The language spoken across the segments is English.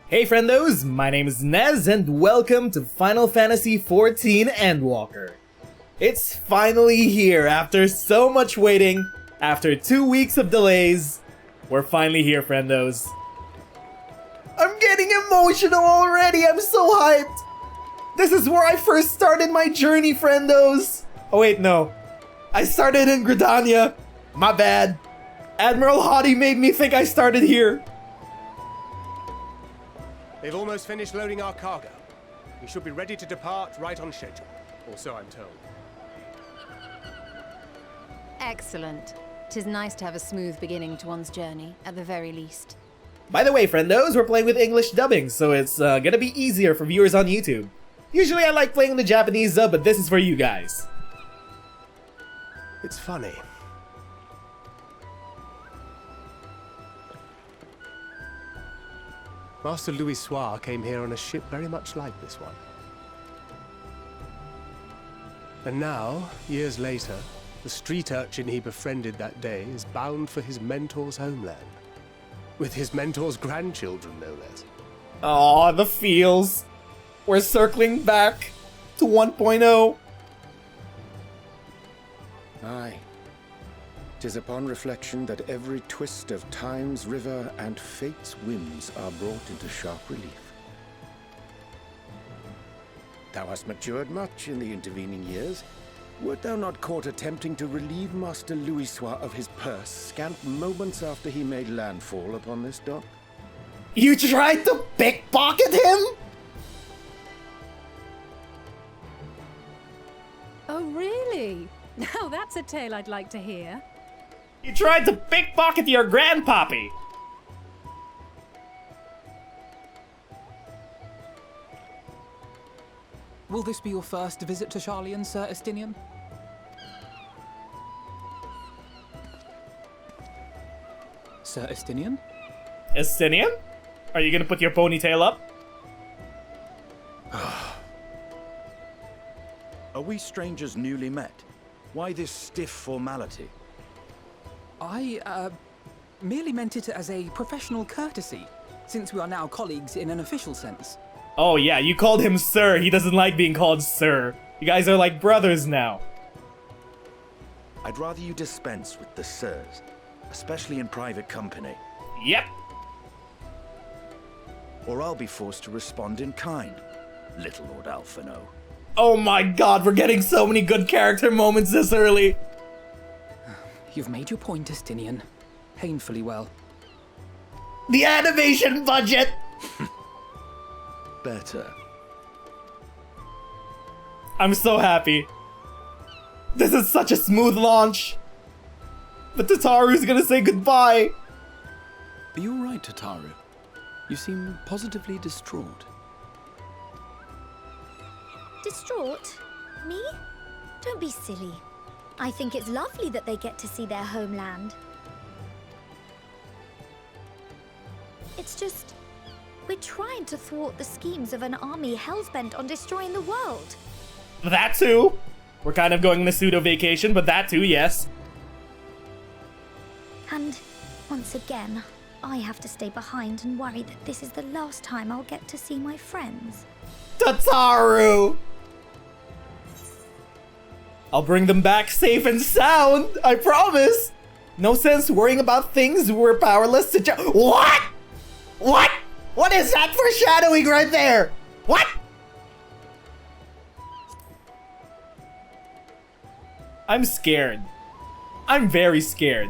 Hey friendos, my name is Nez and welcome to Final Fantasy XIV Endwalker. It's finally here after so much waiting, after 2 weeks of delays. We're finally here, friendos. I'm getting emotional already, I'm so hyped! This is where I first started my journey, friendos! Oh wait, no. I started in Gridania. My bad. Admiral Hottie made me think I started here. They've almost finished loading our cargo. We should be ready to depart right on schedule, or so I'm told. Excellent. 'Tis nice to have a smooth beginning to one's journey, at the very least. By the way, friendos, we're playing with English dubbing, so it's gonna be easier for viewers on YouTube. Usually I like playing the Japanese dub, but this is for you guys. It's funny. Master Louis Soir came here on a ship very much like this one. And now, years later, the street urchin he befriended that day is bound for his mentor's homeland. With his mentor's grandchildren, no less. Aw, the feels. We're circling back to 1.0. Aye. 'Tis upon reflection that every twist of time's river and fate's whims are brought into sharp relief. Thou hast matured much in the intervening years. Wert thou not caught attempting to relieve Master Louis Soir of his purse scant moments after he made landfall upon this dock? You tried to pickpocket him? Oh, really? Now that's a tale I'd like to hear. You tried to pickpocket your grandpappy. Will this be your first visit to Shaylayan, Sir Estinian? Sir Estinian? Estinian? Are you gonna put your ponytail up? Are we strangers newly met? Why this stiff formality? I, merely meant it as a professional courtesy, since we are now colleagues in an official sense. Oh yeah, you called him sir. He doesn't like being called sir. You guys are like brothers now. I'd rather you dispense with the sirs, especially in private company. Yep. Or I'll be forced to respond in kind, little Lord Alphino. Oh my god, we're getting so many good character moments this early. You've made your point, Estinian. Painfully well. The animation budget! Better. I'm so happy. This is such a smooth launch. But Tataru's gonna say goodbye. Are you alright, Tataru? You seem positively distraught. Distraught? Me? Don't be silly. I think it's lovely that they get to see their homeland. It's just, we're trying to thwart the schemes of an army hell's-bent on destroying the world. That too. We're kind of going on a pseudo-vacation, but that too, yes. And once again, I have to stay behind and worry that this is the last time I'll get to see my friends. Tataru! I'll bring them back safe and sound, I promise! No sense worrying about things we're powerless to What?! What?! What is that foreshadowing right there?! What?! I'm scared. I'm very scared.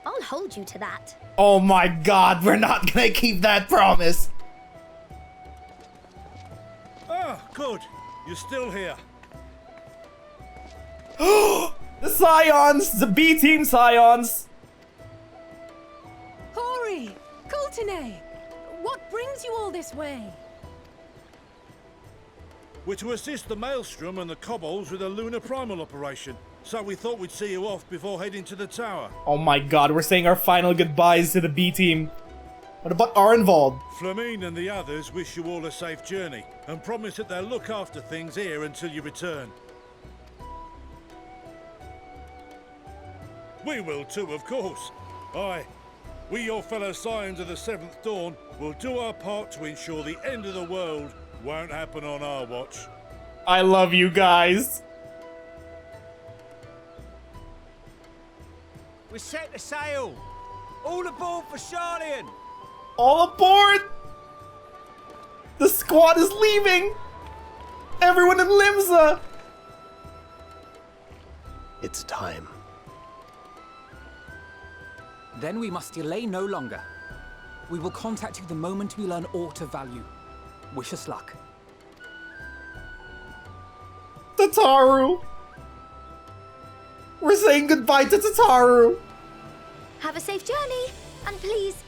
I'll hold you to that. Oh my god, we're not gonna keep that promise! Ah, good. You're still here. The Scions! The B-Team Scions! Hori! Cine! What brings you all this way? We're to assist the Maelstrom and the Kobolds with a lunar primal operation, so we thought we'd see you off before heading to the tower. Oh my god, we're saying our final goodbyes to the B-Team. What about Arnvald? Flamine and the others wish you all a safe journey, and promise that they'll look after things here until you return. We will too, of course. Aye. We, your fellow Scions of the Seventh Dawn, will do our part to ensure the end of the world won't happen on our watch. I love you guys. We set the sail. All aboard for Shaylayan. All aboard! The squad is leaving! Everyone in Limsa! It's time. Then we must delay no longer. We will contact you the moment we learn aught of value. Wish us luck. Tataru! We're saying goodbye to Tataru! Have a safe journey, and please,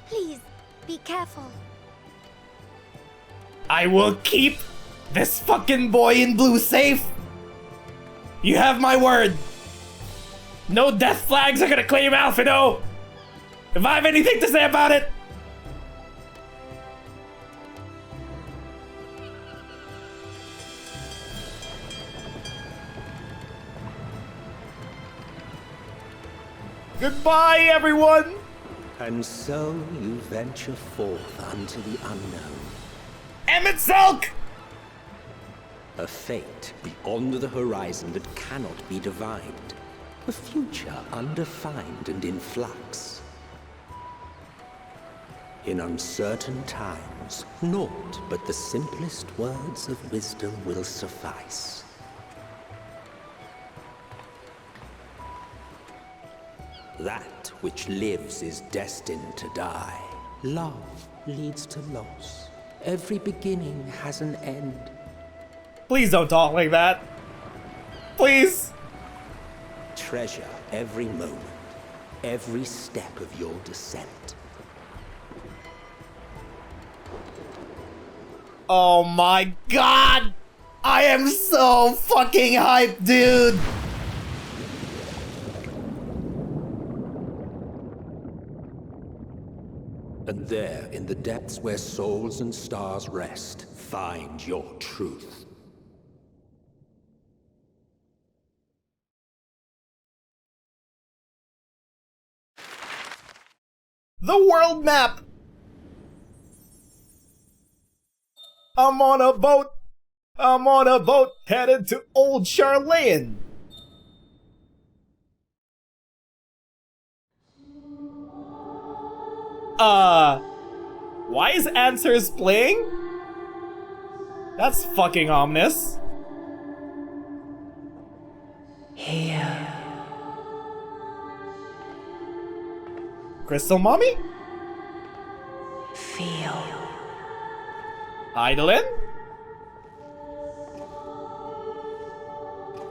please, be careful. I will keep this fucking boy in blue safe! You have my word! No death flags are gonna claim Alphino! If I have anything to say about it! Goodbye, everyone! And so you venture forth unto the unknown. Emmett Selk! A fate beyond the horizon that cannot be divined. A future undefined and in flux. In uncertain times, naught but the simplest words of wisdom will suffice. That which lives is destined to die. Love leads to loss. Every beginning has an end. Please don't talk like that. Please. Treasure every moment, every step of your descent. Oh my god! I am so fucking hyped, dude! And there, in the depths where souls and stars rest, find your truth. The world map! I'm on a boat! I'm on a boat headed to old Shaylayan! Why is Answers playing? That's fucking ominous. Here. Crystal Mommy? Feel. Idolin?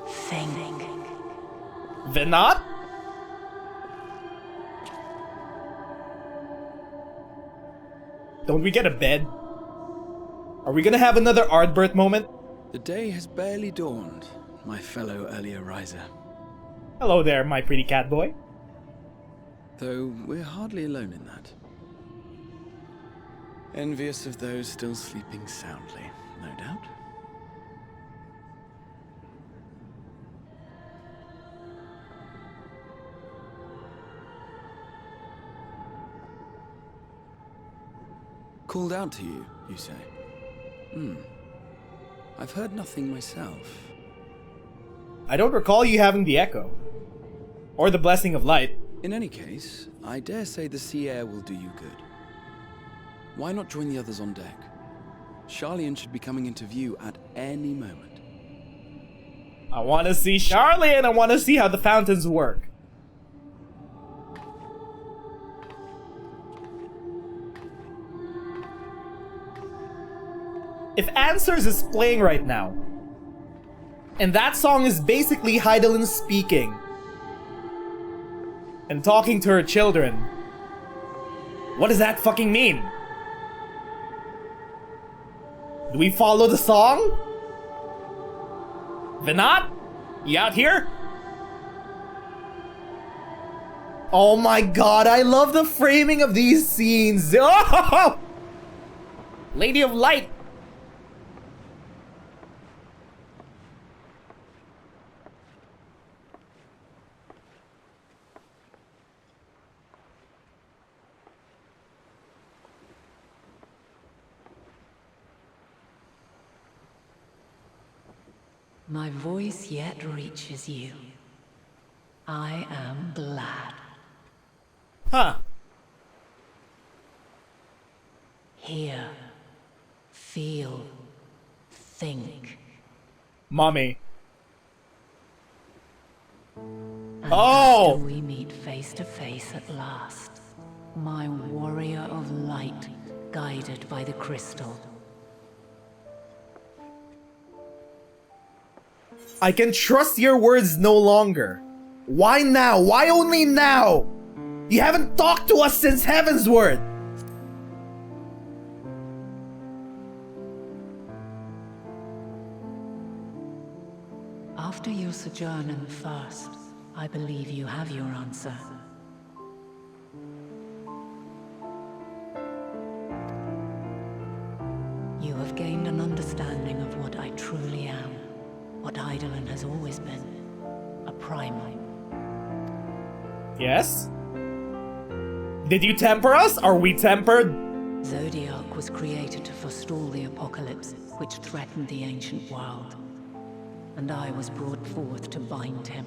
Think. Vinod? Don't we get a bed? Are we gonna have another Ardbert moment? The day has barely dawned, my fellow early riser. Hello there, my pretty cat boy. Though we're hardly alone in that. Envious of those still sleeping soundly, no doubt. Called out to you, you say? I've heard nothing myself. I don't recall you having the Echo. Or the Blessing of Light. In any case, I dare say the sea air will do you good. Why not join the others on deck? Shaylayan should be coming into view at any moment. I want to see Shaylayan and I want to see how the fountains work. If Answers is playing right now, and that song is basically Heidelin speaking and talking to her children, what does that fucking mean? Do we follow the song? Vinod? You out here? Oh my god, I love the framing of these scenes. Oh! Lady of Light. My voice yet reaches you. I am glad. Huh. Hear, feel, think. Mommy. And Oh! after we meet face to face at last, my warrior of light, guided by the crystal. I can trust your words no longer. Why now? Why only now? You haven't talked to us since Heavensward. After your sojourn in the First, I believe you have your answer. You have gained an understanding of what I truly am, what Eidolon has always been, a primal. Yes? Did you temper us? Are we tempered? Zodiac was created to forestall the apocalypse which threatened the ancient world, and I was brought forth to bind him.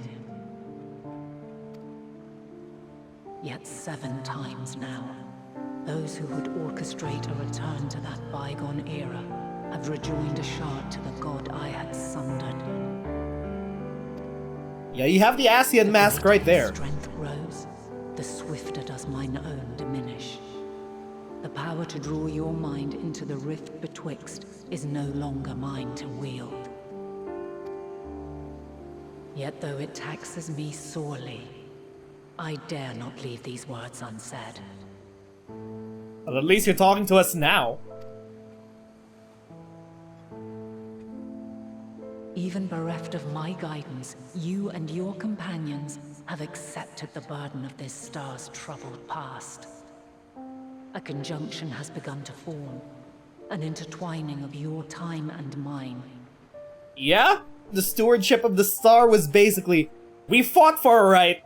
Yet 7 times now, those who would orchestrate a return to that bygone era have rejoined a shard to the god I had sundered. Yeah, you have the Asian mask right there. Strength grows, the swifter does mine own diminish. The power to draw your mind into the rift betwixt is no longer mine to wield. Yet though it taxes me sorely, I dare not leave these words unsaid. Well, at least you're talking to us now. Even bereft of my guidance, you and your companions have accepted the burden of this star's troubled past. A conjunction has begun to form, an intertwining of your time and mine. Yeah? The stewardship of the star was basically, we fought for a right.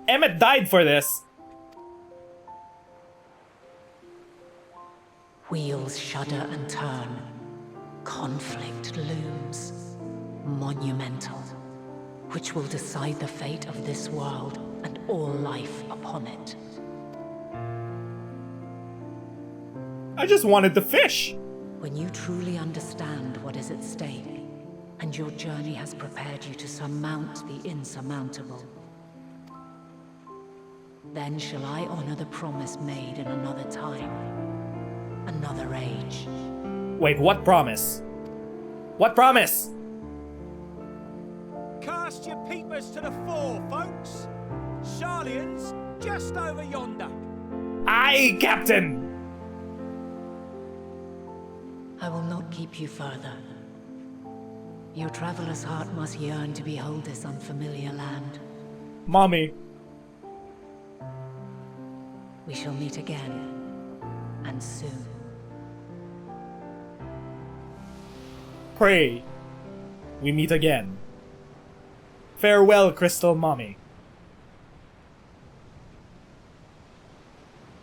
Emmett died for this. Wheels shudder and turn. Conflict looms. Monumental. Which will decide the fate of this world and all life upon it. I just wanted to fish. When you truly understand what is at stake, and your journey has prepared you to surmount the insurmountable, then shall I honor the promise made in another time, another age. Wait, what promise? What promise? Cast your peepers to the fore, folks. Shaylayan's just over yonder. Aye, Captain! I will not keep you further. Your traveler's heart must yearn to behold this unfamiliar land. Mommy. We shall meet again, and soon. Pray we meet again. Farewell, Crystal Mommy.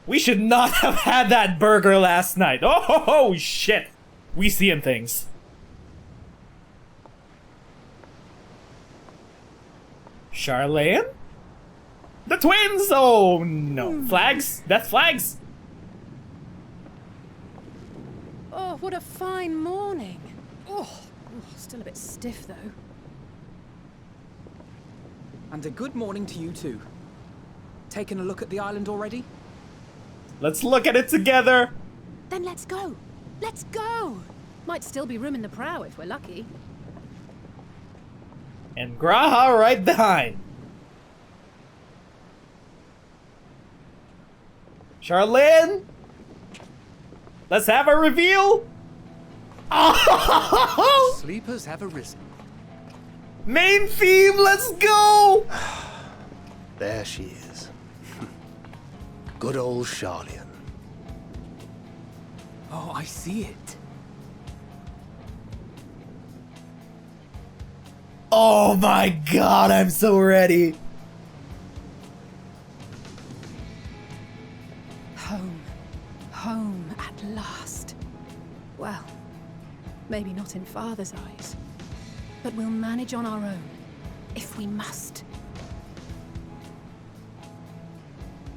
We should not have had that burger last night. Oh, shit. We seeing things. Shaylayan? The twins! Oh no. Flags? Death flags? Oh, what a fine morning. Oh, still a bit stiff though. And a good morning to you too. Taking a look at the island already? Let's look at it together. Then let's go. Let's go. Might still be room in the prow if we're lucky. And Graha right behind. Shaylayan? Let's have a reveal. Oh! Sleepers have arisen. Main theme, let's go! There she is. Good old Shaylayan. Oh, I see it. Oh my god, I'm so ready. Home. Home at last. Well, maybe not in Father's eyes. but we'll manage on our own, if we must.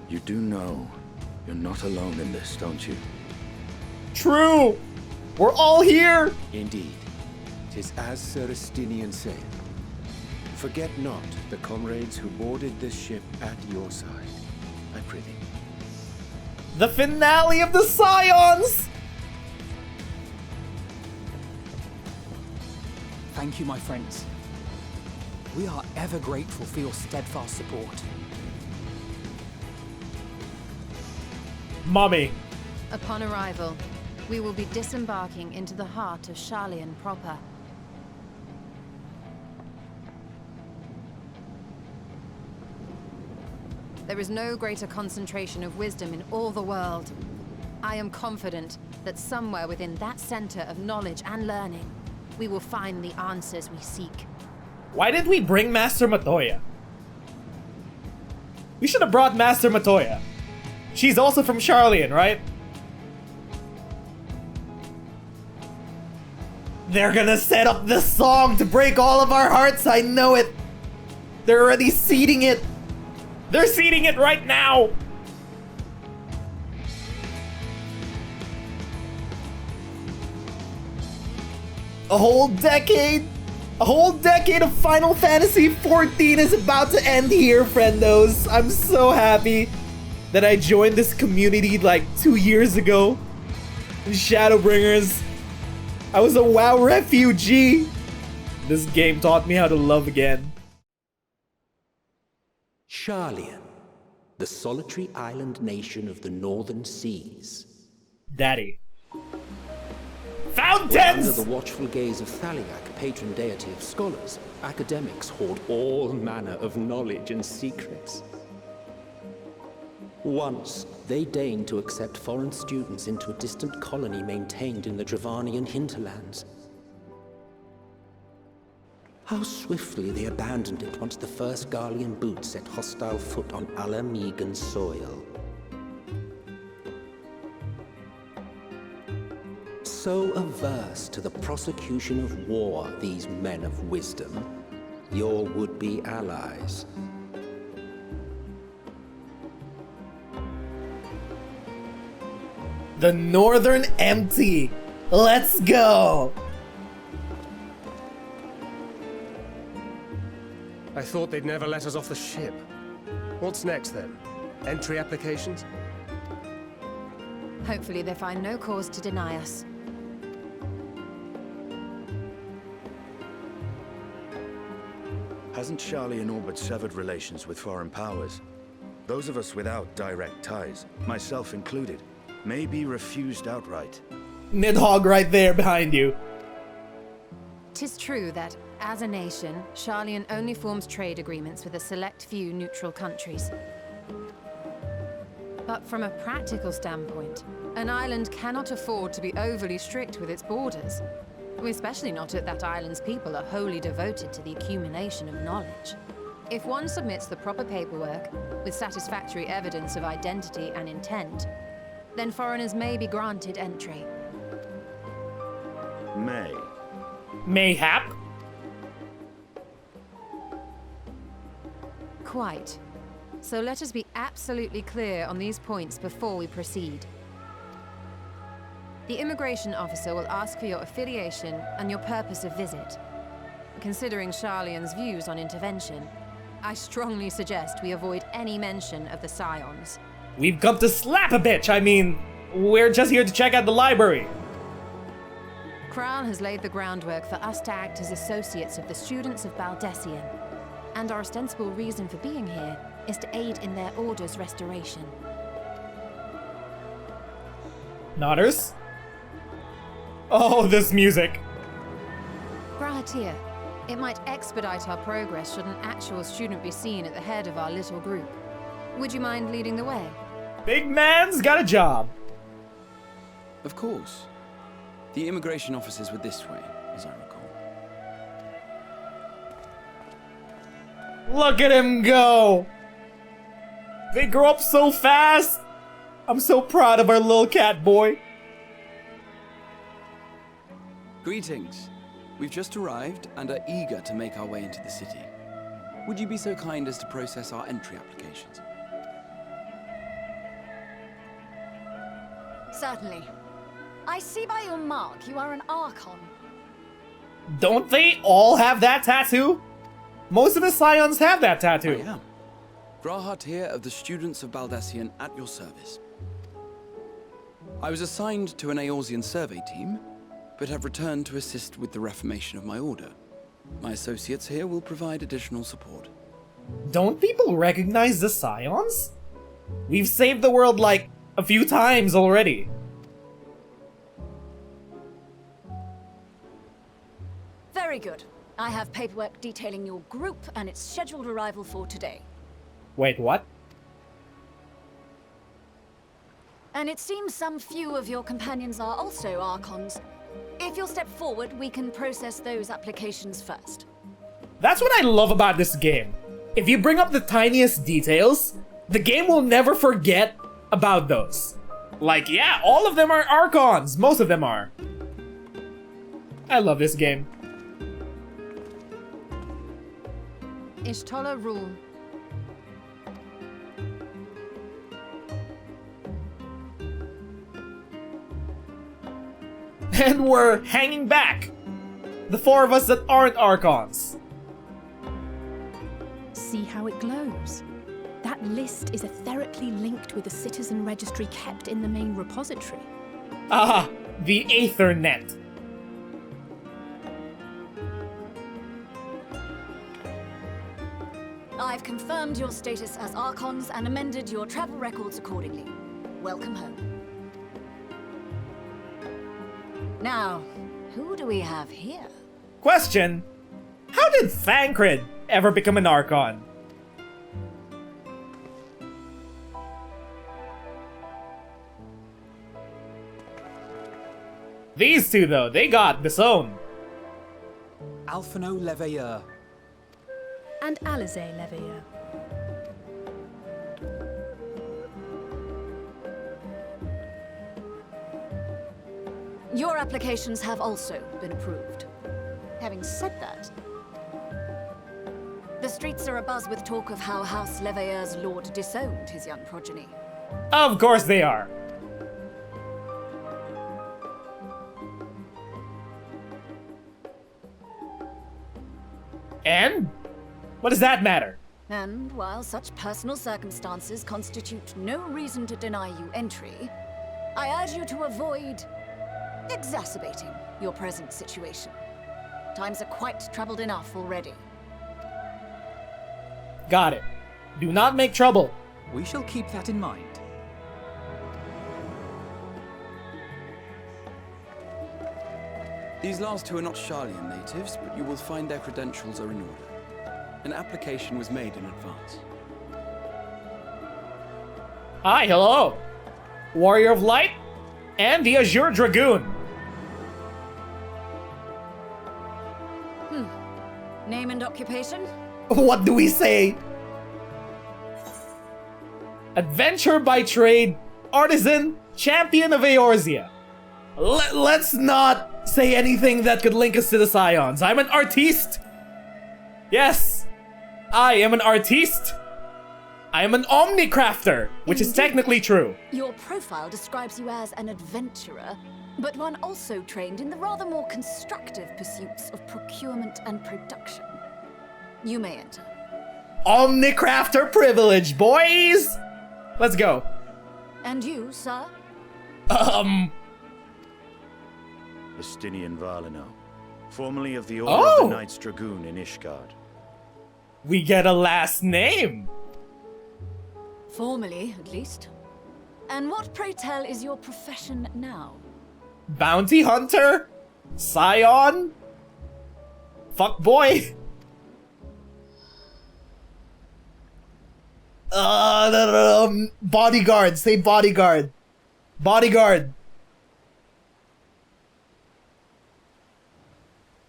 You do know you're not alone in this, don't you? True! We're all here! Indeed. 'Tis as Sir Estinian saith. Forget not the comrades who boarded this ship at your side, I prithee. The finale of the Scions! Thank you, my friends. We are ever grateful for your steadfast support. Mommy. Upon arrival, we will be disembarking into the heart of Shaylayan proper. There is no greater concentration of wisdom in all the world. I am confident that somewhere within that center of knowledge and learning, we will find the answers we seek. Why did we bring Master Matoya? We should have brought Master Matoya. She's also from Shaylayan, right? They're gonna set up the song to break all of our hearts, I know it! They're already seeding it! They're seeding it right now! A whole decade of Final Fantasy XIV is about to end here, friendos. I'm so happy that I joined this community like 2 years ago. In Shadowbringers. I was a WoW refugee. This game taught me how to love again. Shaylayan, the solitary island nation of the northern seas. Daddy. Fountains! Under the watchful gaze of Thaliak, patron deity of scholars, academics hoard all manner of knowledge and secrets. Once, they deigned to accept foreign students into a distant colony maintained in the Dravanian hinterlands. How swiftly they abandoned it once the first Garlean boot set hostile foot on Alamegan soil. So averse to the prosecution of war, these men of wisdom, your would-be allies. The Northern Empty. Let's go! I thought they'd never let us off the ship. What's next then? Entry applications? Hopefully they find no cause to deny us. Hasn't Shaylayan all but severed relations with foreign powers? Those of us without direct ties, myself included, may be refused outright. Nidhogg right there behind you. 'Tis true that, as a nation, Shaylayan only forms trade agreements with a select few neutral countries. But from a practical standpoint, an island cannot afford to be overly strict with its borders. Especially not if that island's people are wholly devoted to the accumulation of knowledge. If one submits the proper paperwork, with satisfactory evidence of identity and intent, then foreigners may be granted entry. May. Mayhap? Quite. So let us be absolutely clear on these points before we proceed. The immigration officer will ask for your affiliation and your purpose of visit. Considering Shaylayan's views on intervention, I strongly suggest we avoid any mention of the Scions. We've come to slap a bitch! I mean, we're just here to check out the library. Kral has laid the groundwork for us to act as associates of the students of Baldessian, and our ostensible reason for being here is to aid in their order's restoration. Nodders? Oh, this music. Grahatir, it might expedite our progress should an actual student be seen at the head of our little group. Would you mind leading the way? Big man's got a job. Of course. The immigration officers were this way, as I recall. Look at him go! They grow up so fast! I'm so proud of our little cat boy. Greetings. We've just arrived and are eager to make our way into the city. Would you be so kind as to process our entry applications? Certainly. I see by your mark you are an Archon. Don't they all have that tattoo? Most of the Scions have that tattoo. I am. Grahat here of the Students of Baldesion at your service. I was assigned to an Eorzean survey team, but have returned to assist with the reformation of my order. My associates here will provide additional support. Don't people recognize the Scions? We've saved the world like a few times already. Very good. I have paperwork detailing your group and its scheduled arrival for today. Wait, what? And it seems some few of your companions are also Archons. If you'll step forward, we can process those applications first. That's what I love about this game. If you bring up the tiniest details, the game will never forget about those. Like, yeah, all of them are Archons. Most of them are. I love this game. Ishtola rule. And we're hanging back. The four of us that aren't Archons. See how it glows? That list is etherically linked with the citizen registry kept in the main repository. Ah, the Aethernet. I've confirmed your status as Archons and amended your travel records accordingly. Welcome home. Now, who do we have here? Question: how did Thancred ever become an Archon? These two, though, they got this own. Alphino Leveilleur. And Alize Leveilleur. Your applications have also been approved. Having said that, the streets are abuzz with talk of how House Leveilleur's lord disowned his young progeny. Of course they are. And? What does that matter? And while such personal circumstances constitute no reason to deny you entry, I urge you to avoid exacerbating your present situation. Times are quite troubled enough already. Got it. Do not make trouble. We shall keep that in mind. These last two are not Shaylayan natives, but you will find their credentials are in order. An application was made in advance. Hi, hello. Warrior of Light and the Azure Dragoon. Name and occupation? What do we say? Adventurer by trade, artisan, champion of Eorzea. Let's not say anything that could link us to the Scions. I'm an artiste. Yes, I am an artiste. I am an omnicrafter, which is technically true. Your profile describes you as an adventurer, but one also trained in the rather more constructive pursuits of procurement and production. You may enter. Omnicrafter privilege, boys! Let's go. And you, sir? Estinian Valino, formerly of the Order of the Knights Dragoon in Ishgard. We get a last name. Formally, at least. And what, pray tell, is your profession now? Bounty hunter? Scion? Fuckboy? Bodyguard. Say bodyguard. Bodyguard.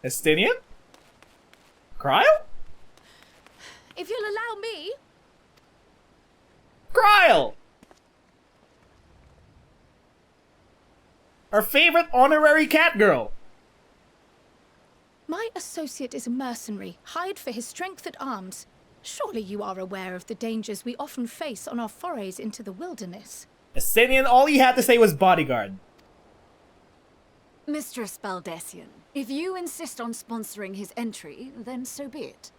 Estinian? Cryo? If you'll allow me. Cryle! Our favorite honorary cat girl. My associate is a mercenary, hired for his strength at arms. Surely you are aware of the dangers we often face on our forays into the wilderness. Asinian, all he had to say was bodyguard. Mistress Baldessian, if you insist on sponsoring his entry, then so be it.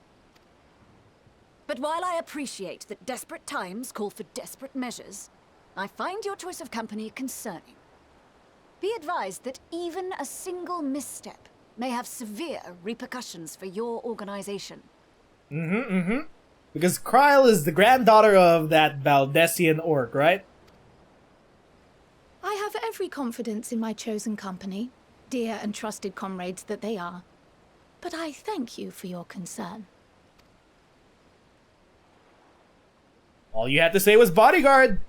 But while I appreciate that desperate times call for desperate measures, I find your choice of company concerning. Be advised that even a single misstep may have severe repercussions for your organization. Because Kryle is the granddaughter of that Baldessian orc, right? I have every confidence in my chosen company, dear and trusted comrades that they are. But I thank you for your concern. All you had to say was bodyguard.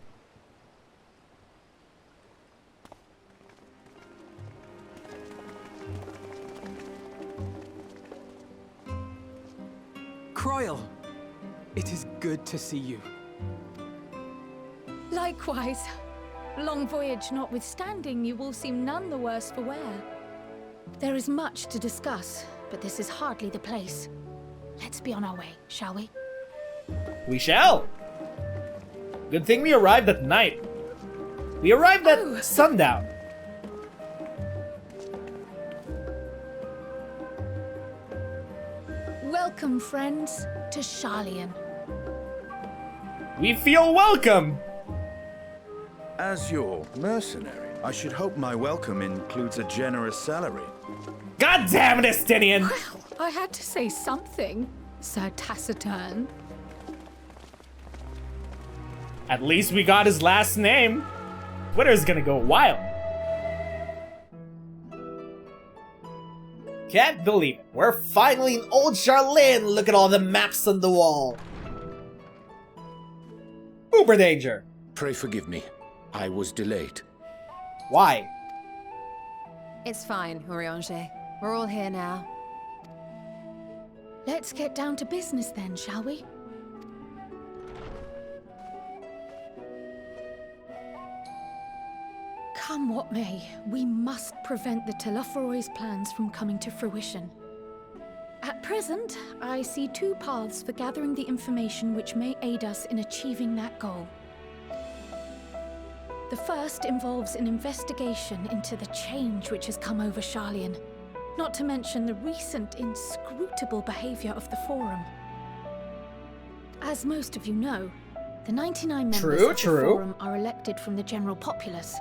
Kryle, it is good to see you. Likewise. Long voyage notwithstanding, you will seem none the worse for wear. There is much to discuss, but this is hardly the place. Let's be on our way, shall we? We shall. Good thing we arrived at night. We arrived at sundown. Welcome, friends, to Shaylayan. We feel welcome. As your mercenary, I should hope my welcome includes a generous salary. God damn it, Estinian! Well, I had to say something, Sir Taciturn. At least we got his last name. Twitter's gonna go wild. Can't believe it. We're finally in old Charlene. Look at all the maps on the wall. Uber danger. Pray forgive me. I was delayed. Why? It's fine, Urianger. We're all here now. Let's get down to business then, shall we? Come what may, we must prevent the Telophoroid's plans from coming to fruition. At present, I see two paths for gathering the information which may aid us in achieving that goal. The first involves an investigation into the change which has come over Shaylayan, not to mention the recent inscrutable behavior of the Forum. As most of you know, the 99 members of the Forum are elected from the general populace.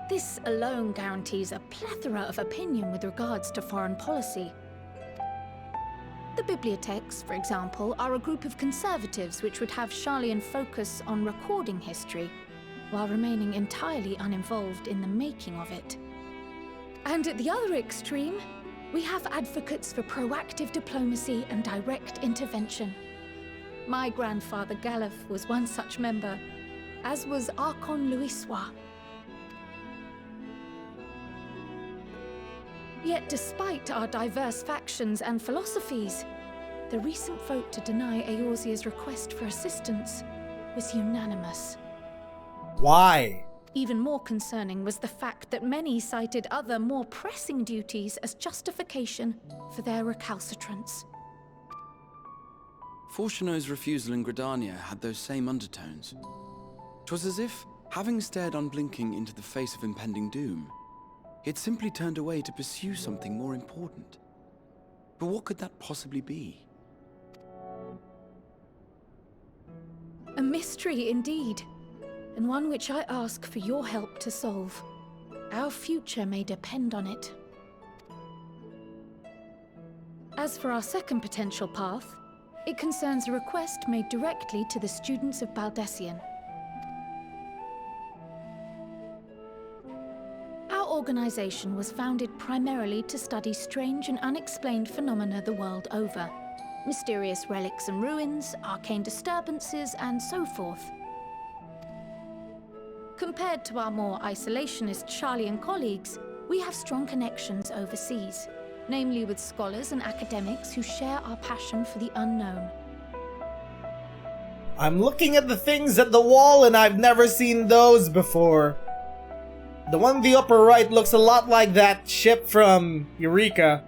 This alone guarantees a plethora of opinion with regards to foreign policy. The bibliotheques, for example, are a group of conservatives which would have Shaylayan focus on recording history, while remaining entirely uninvolved in the making of it. And at the other extreme, we have advocates for proactive diplomacy and direct intervention. My grandfather Galef was one such member, as was Archon Louisois. Yet despite our diverse factions and philosophies, the recent vote to deny Eorzea's request for assistance was unanimous. Why? Even more concerning was the fact that many cited other, more pressing duties as justification for their recalcitrance. Fortuno's refusal in Gridania had those same undertones. 'Twas as if, having stared unblinking into the face of impending doom, he had simply turned away to pursue something more important. But what could that possibly be? A mystery indeed, and one which I ask for your help to solve. Our future may depend on it. As for our second potential path, it concerns a request made directly to the students of Baldessian. Our organization was founded primarily to study strange and unexplained phenomena the world over. Mysterious relics and ruins, arcane disturbances, and so forth. Compared to our more isolationist Shaylayan colleagues, we have strong connections overseas, namely with scholars and academics who share our passion for the unknown. I'm looking at the things at the wall and I've never seen those before. The one in the upper right looks a lot like that ship from Eureka.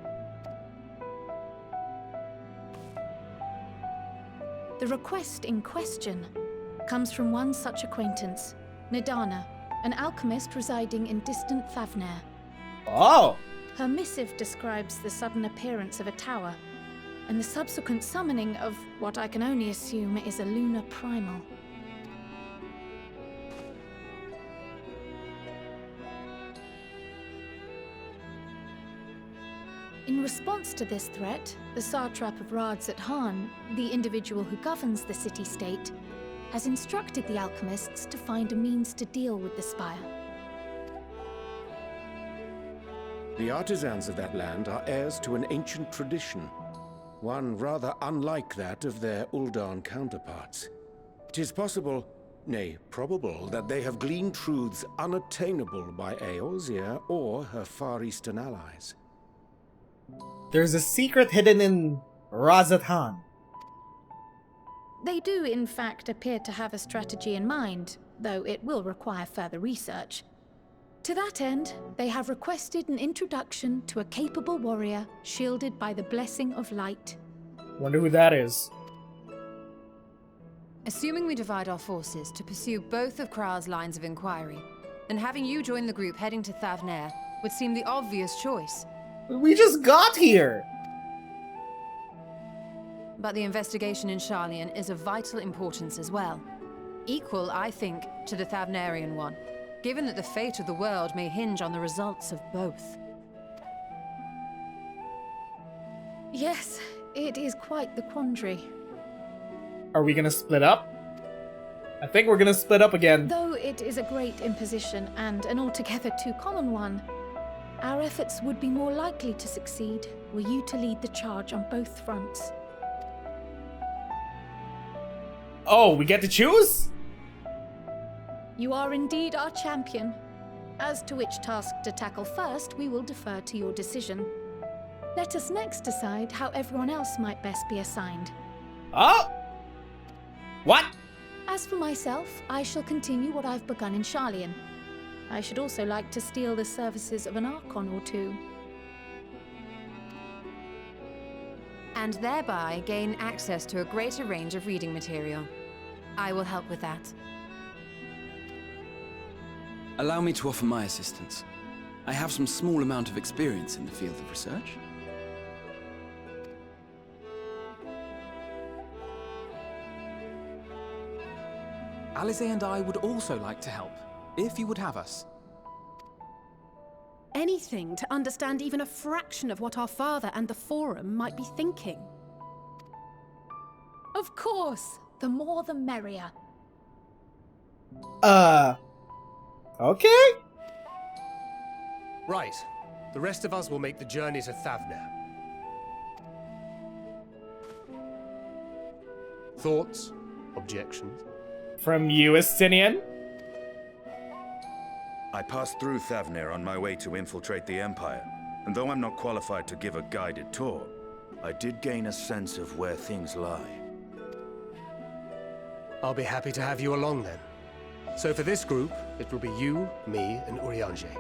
The request in question comes from one such acquaintance, Nidana, an alchemist residing in distant Thavnair. Oh! Her missive describes the sudden appearance of a tower, and the subsequent summoning of what I can only assume is a lunar primal. In response to this threat, the satrap of Warts at Han, the individual who governs the city-state, has instructed the alchemists to find a means to deal with the spire. The artisans of that land are heirs to an ancient tradition, one rather unlike that of their Uldan counterparts. It is possible, nay, probable, that they have gleaned truths unattainable by Eorzea or her Far Eastern allies. There's a secret hidden in Razathan. They do, in fact, appear to have a strategy in mind, though it will require further research. To that end, they have requested an introduction to a capable warrior shielded by the blessing of light. Wonder who that is. Assuming we divide our forces to pursue both of Kral's lines of inquiry, then having you join the group heading to Thavnair would seem the obvious choice. We just got here! But the investigation in Shaylayan is of vital importance as well. Equal, I think, to the Thavnairian one, given that the fate of the world may hinge on the results of both. Yes, it is quite the quandary. Are we gonna split up? I think we're gonna split up again. Though it is a great imposition and an altogether too common one, our efforts would be more likely to succeed were you to lead the charge on both fronts. Oh, we get to choose? You are indeed our champion. As to which task to tackle first, we will defer to your decision. Let us next decide how everyone else might best be assigned. Oh! What? As for myself, I shall continue what I've begun in Shaylayan. I should also like to steal the services of an Archon or two. And thereby gain access to a greater range of reading material. I will help with that. Allow me to offer my assistance. I have some small amount of experience in the field of research. Alize and I would also like to help, if you would have us. Anything to understand even a fraction of what our father and the Forum might be thinking. Of course, the more the merrier. Okay? Right. The rest of us will make the journey to Thavnair. Thoughts? Objections? From you, Cine? I passed through Thavnair on my way to infiltrate the Empire, and though I'm not qualified to give a guided tour, I did gain a sense of where things lie. I'll be happy to have you along then. So for this group, it will be you, me, and Urianger.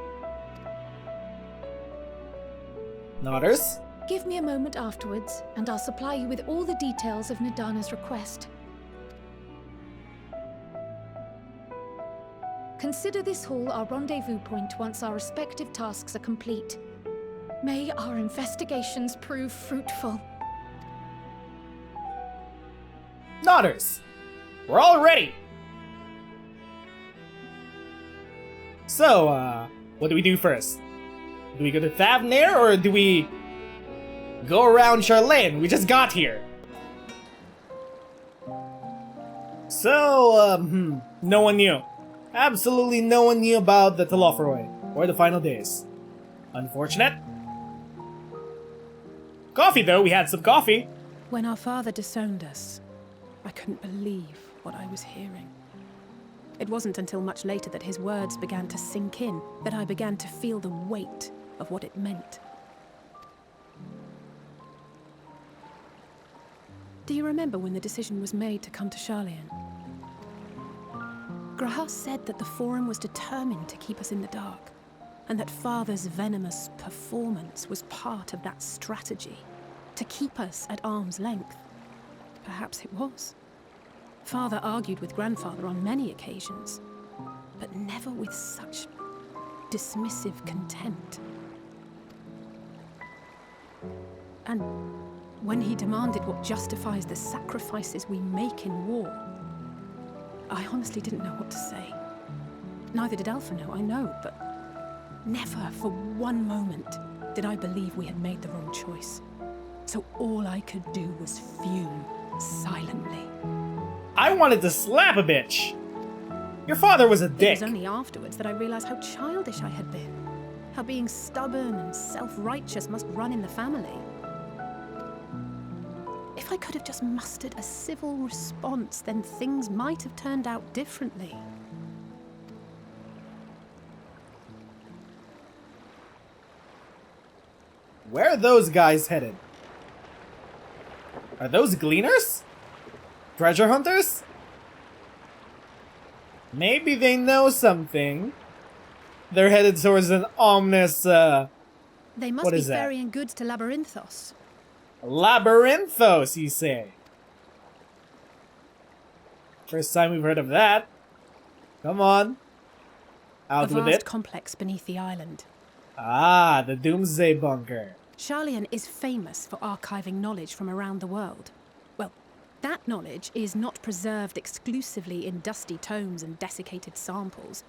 Nodders? Give me a moment afterwards, and I'll supply you with all the details of Nidana's request. Consider this hall our rendezvous point once our respective tasks are complete. May our investigations prove fruitful. Nodders! We're all ready! So, what do we do first? Do we go to Thavnair, or do we go around Shaylayan? We just got here. So, no one knew. Absolutely no one knew about the Telophoroi, or the final days. Unfortunate. Coffee, though. We had some coffee. When our father disowned us, I couldn't believe what I was hearing. It wasn't until much later that his words began to sink in, that I began to feel the weight of what it meant. Do you remember when the decision was made to come to Shaylayan? Graham said that the Forum was determined to keep us in the dark, and that Father's venomous performance was part of that strategy, to keep us at arm's length. Perhaps it was. Father argued with Grandfather on many occasions, but never with such dismissive contempt. And when he demanded what justifies the sacrifices we make in war, I honestly didn't know what to say. Neither did Alpha know, I know, but never for one moment did I believe we had made the wrong choice. So all I could do was fume silently. I wanted to slap a bitch. Your father was a dick. It was only afterwards that I realized how childish I had been. How being stubborn and self-righteous must run in the family. If I could have just mustered a civil response, then things might have turned out differently. Where are those guys headed? Are those gleaners? Treasure hunters? Maybe they know something. They're headed towards an ominous, They must what be is that? ferrying goods to Labyrinthos. Labyrinthos, you say? First time we've heard of that. Come on. Out A with vast it. complex beneath the island. Ah, the Doomsday Bunker. Shaylayan is famous for archiving knowledge from around the world. Well, that knowledge is not preserved exclusively in dusty tomes and desiccated samples.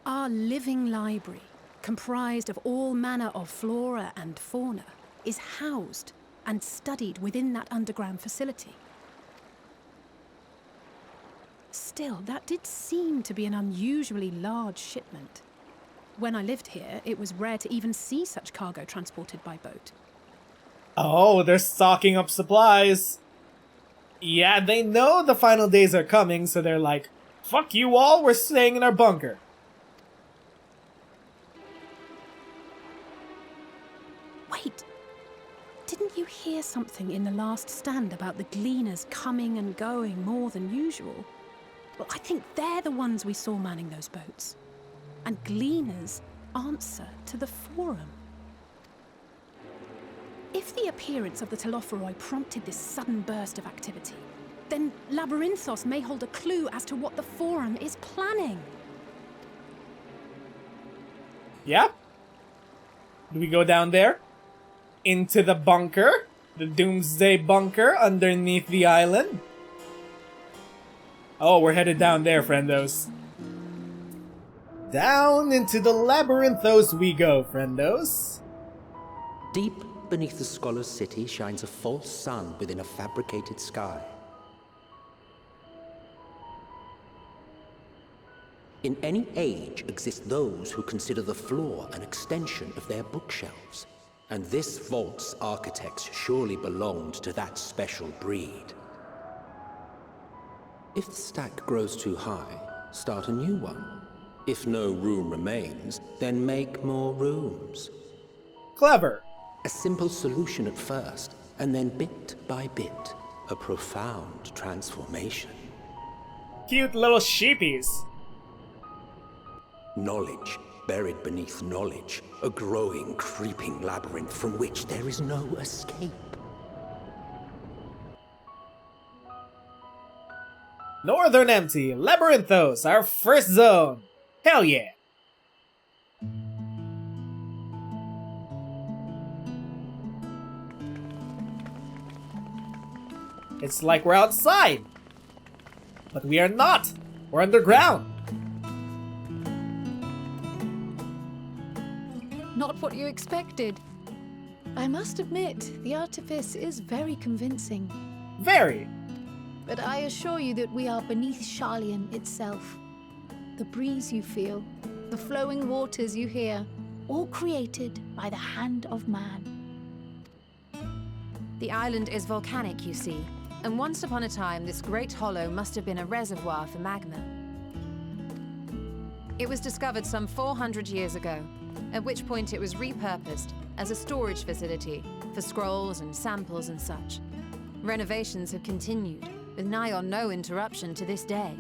Our living library, comprised of all manner of flora and fauna, is housed and studied within that underground facility. Still, that did seem to be an unusually large shipment. When I lived here, it was rare to even see such cargo transported by boat. Oh, they're stocking up supplies. Yeah, they know the final days are coming, so they're like, fuck you all, we're staying in our bunker. Wait, didn't you hear something in the last stand about the gleaners coming and going more than usual? Well, I think they're the ones we saw manning those boats. And gleaners answer to the Forum. If the appearance of the Telophoroi prompted this sudden burst of activity, then Labyrinthos may hold a clue as to what the Forum is planning. Yeah? Do we go down there? Into the bunker? The Doomsday Bunker underneath the island? Oh, we're headed down there, friendos. Down into the Labyrinthos we go, friendos. Deep beneath the Scholar's city shines a false sun within a fabricated sky. In any age exist those who consider the floor an extension of their bookshelves, and this vault's architects surely belonged to that special breed. If the stack grows too high, start a new one. If no room remains, then make more rooms. Clever. A simple solution at first, and then bit by bit, a profound transformation. Cute little sheepies. Knowledge buried beneath knowledge, a growing, creeping labyrinth from which there is no escape. Northern Empty, Labyrinthos, our first zone. Hell yeah. It's like we're outside. But we are not. We're underground. Not what you expected. I must admit, the artifice is very convincing. Very. But I assure you that we are beneath Shaylayan itself. The breeze you feel, the flowing waters you hear, all created by the hand of man. The island is volcanic, you see, and once upon a time this great hollow must have been a reservoir for magma. It was discovered some 400 years ago, at which point it was repurposed as a storage facility for scrolls and samples and such. Renovations have continued, with nigh on no interruption to this day,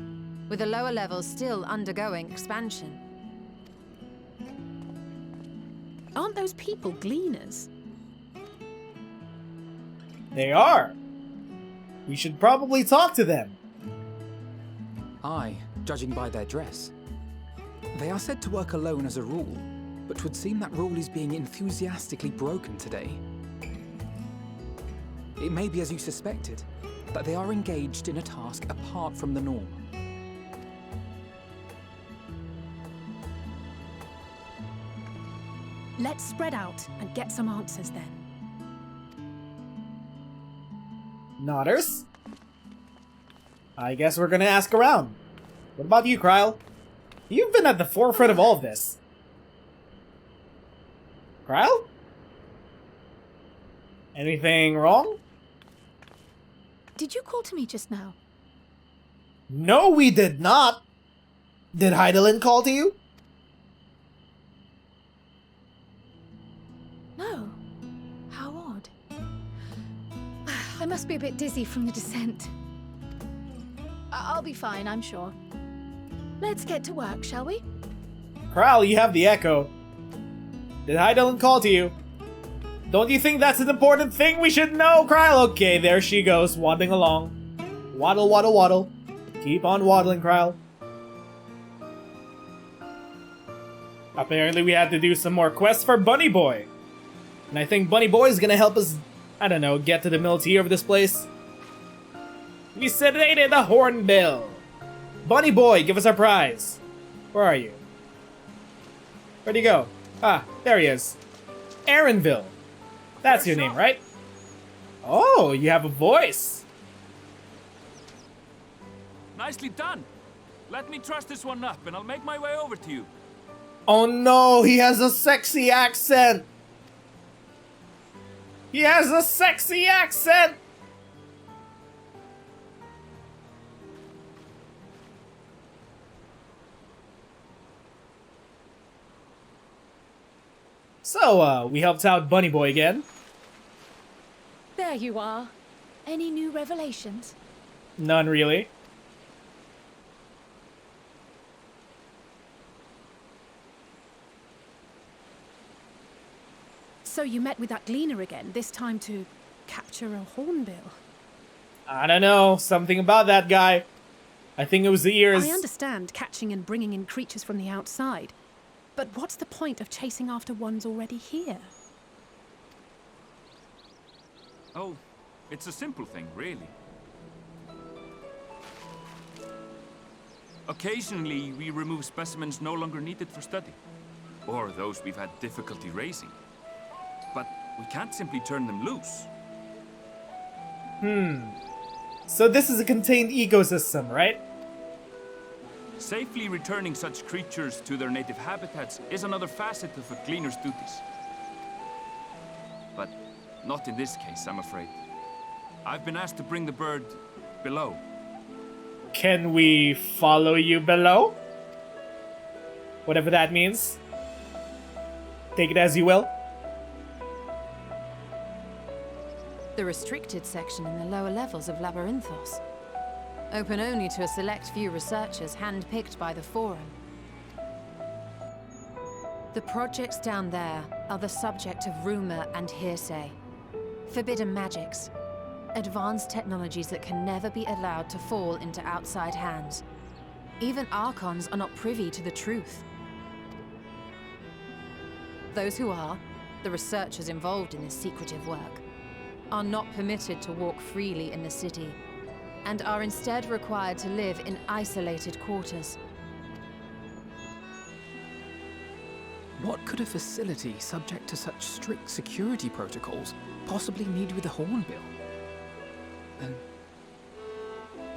with the lower levels still undergoing expansion. Aren't those people gleaners? They are. We should probably talk to them. Aye, judging by their dress. They are said to work alone as a rule, but 'twould seem that rule is being enthusiastically broken today. It may be as you suspected, that they are engaged in a task apart from the norm. Let's spread out and get some answers then. Nodders? I guess we're gonna ask around. What about you, Kryle? You've been at the forefront of all of this. Kryle? Anything wrong? Did you call to me just now? No, we did not! Did Heidelin call to you? No. How odd. I must be a bit dizzy from the descent. I'll be fine, I'm sure. Let's get to work, shall we? Kryle, you have the echo. Did Heidelin call to you? Don't you think that's an important thing we should know, Kryle? Okay, there she goes, waddling along. Waddle, waddle, waddle. Keep on waddling, Kryle. Apparently we had to do some more quests for Bunny Boy. And I think Bunny Boy is gonna help us, I don't know, get to the military of this place. We sedated the Hornbill. Bunny Boy, give us our prize. Where are you? Where'd he go? Ah, there he is. Aaronville. That's your name, right? Oh, you have a voice. Nicely done. Let me truss this one up and I'll make my way over to you. Oh no, he has a sexy accent. He has a sexy accent. So, we helped out Bunny Boy again. There you are. Any new revelations? None really. So you met with that gleaner again, this time to capture a hornbill. I don't know, something about that guy. I think it was the ears. I understand catching and bringing in creatures from the outside. But what's the point of chasing after ones already here? Oh, it's a simple thing, really. Occasionally, we remove specimens no longer needed for study, or those we've had difficulty raising. But we can't simply turn them loose. So this is a contained ecosystem, right? Safely returning such creatures to their native habitats is another facet of a cleaner's duties. But not in this case, I'm afraid. I've been asked to bring the bird below. Can we follow you below? Whatever that means. Take it as you will. The restricted section in the lower levels of Labyrinthos. Open only to a select few researchers hand-picked by the Forum. The projects down there are the subject of rumor and hearsay. Forbidden magics. Advanced technologies that can never be allowed to fall into outside hands. Even Archons are not privy to the truth. Those who are, the researchers involved in this secretive work, are not permitted to walk freely in the city, and are instead required to live in isolated quarters. What could a facility subject to such strict security protocols possibly need with a hornbill? An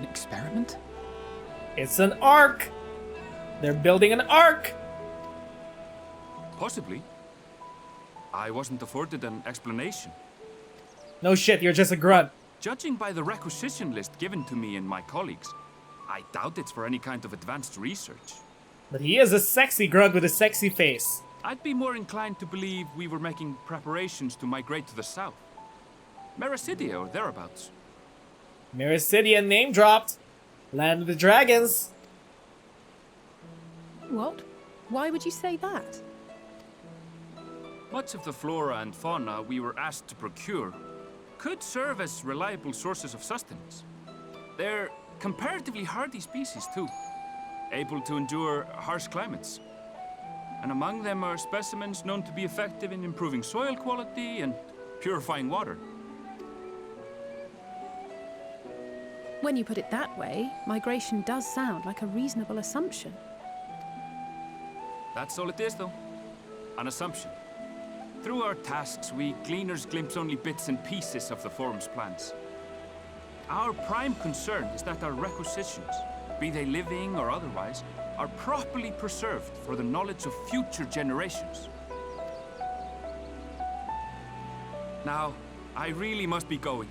experiment? It's an ark! They're building an ark! Possibly. I wasn't afforded an explanation. No shit, you're just a grunt. Judging by the requisition list given to me and my colleagues, I doubt it's for any kind of advanced research. But he is a sexy grunt with a sexy face. I'd be more inclined to believe we were making preparations to migrate to the south. Mericidia or thereabouts. Mericidia name dropped. Land of the Dragons. What? Why would you say that? Much of the flora and fauna we were asked to procure could serve as reliable sources of sustenance. They're comparatively hardy species too, able to endure harsh climates. And among them are specimens known to be effective in improving soil quality and purifying water. When you put it that way, migration does sound like a reasonable assumption. That's all it is, though. An assumption. Through our tasks, we gleaners glimpse only bits and pieces of the Forum's plans. Our prime concern is that our requisitions, be they living or otherwise, are properly preserved for the knowledge of future generations. Now, I really must be going.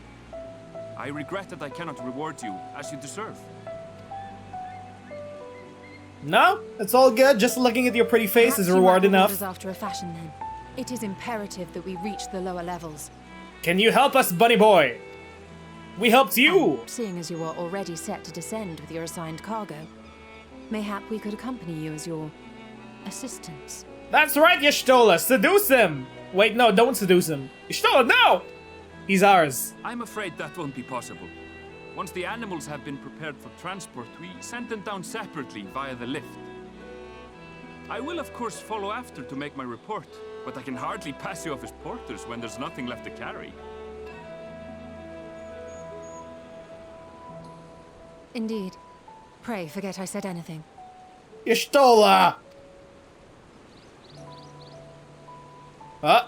I regret that I cannot reward you as you deserve. No, it's all good. Just looking at your pretty face is reward enough. After a fashion, then. It is imperative that we reach the lower levels. Can you help us, bunny boy? We helped you! Seeing as you are already set to descend with your assigned cargo, mayhap we could accompany you as your assistants. That's right, Y'shtola! Seduce him! Wait, no, don't seduce him. Y'shtola, no! He's ours. I'm afraid that won't be possible. Once the animals have been prepared for transport, we send them down separately via the lift. I will, of course, follow after to make my report, but I can hardly pass you off as porters when there's nothing left to carry. Indeed. Pray forget I said anything. Y'shtola! Huh?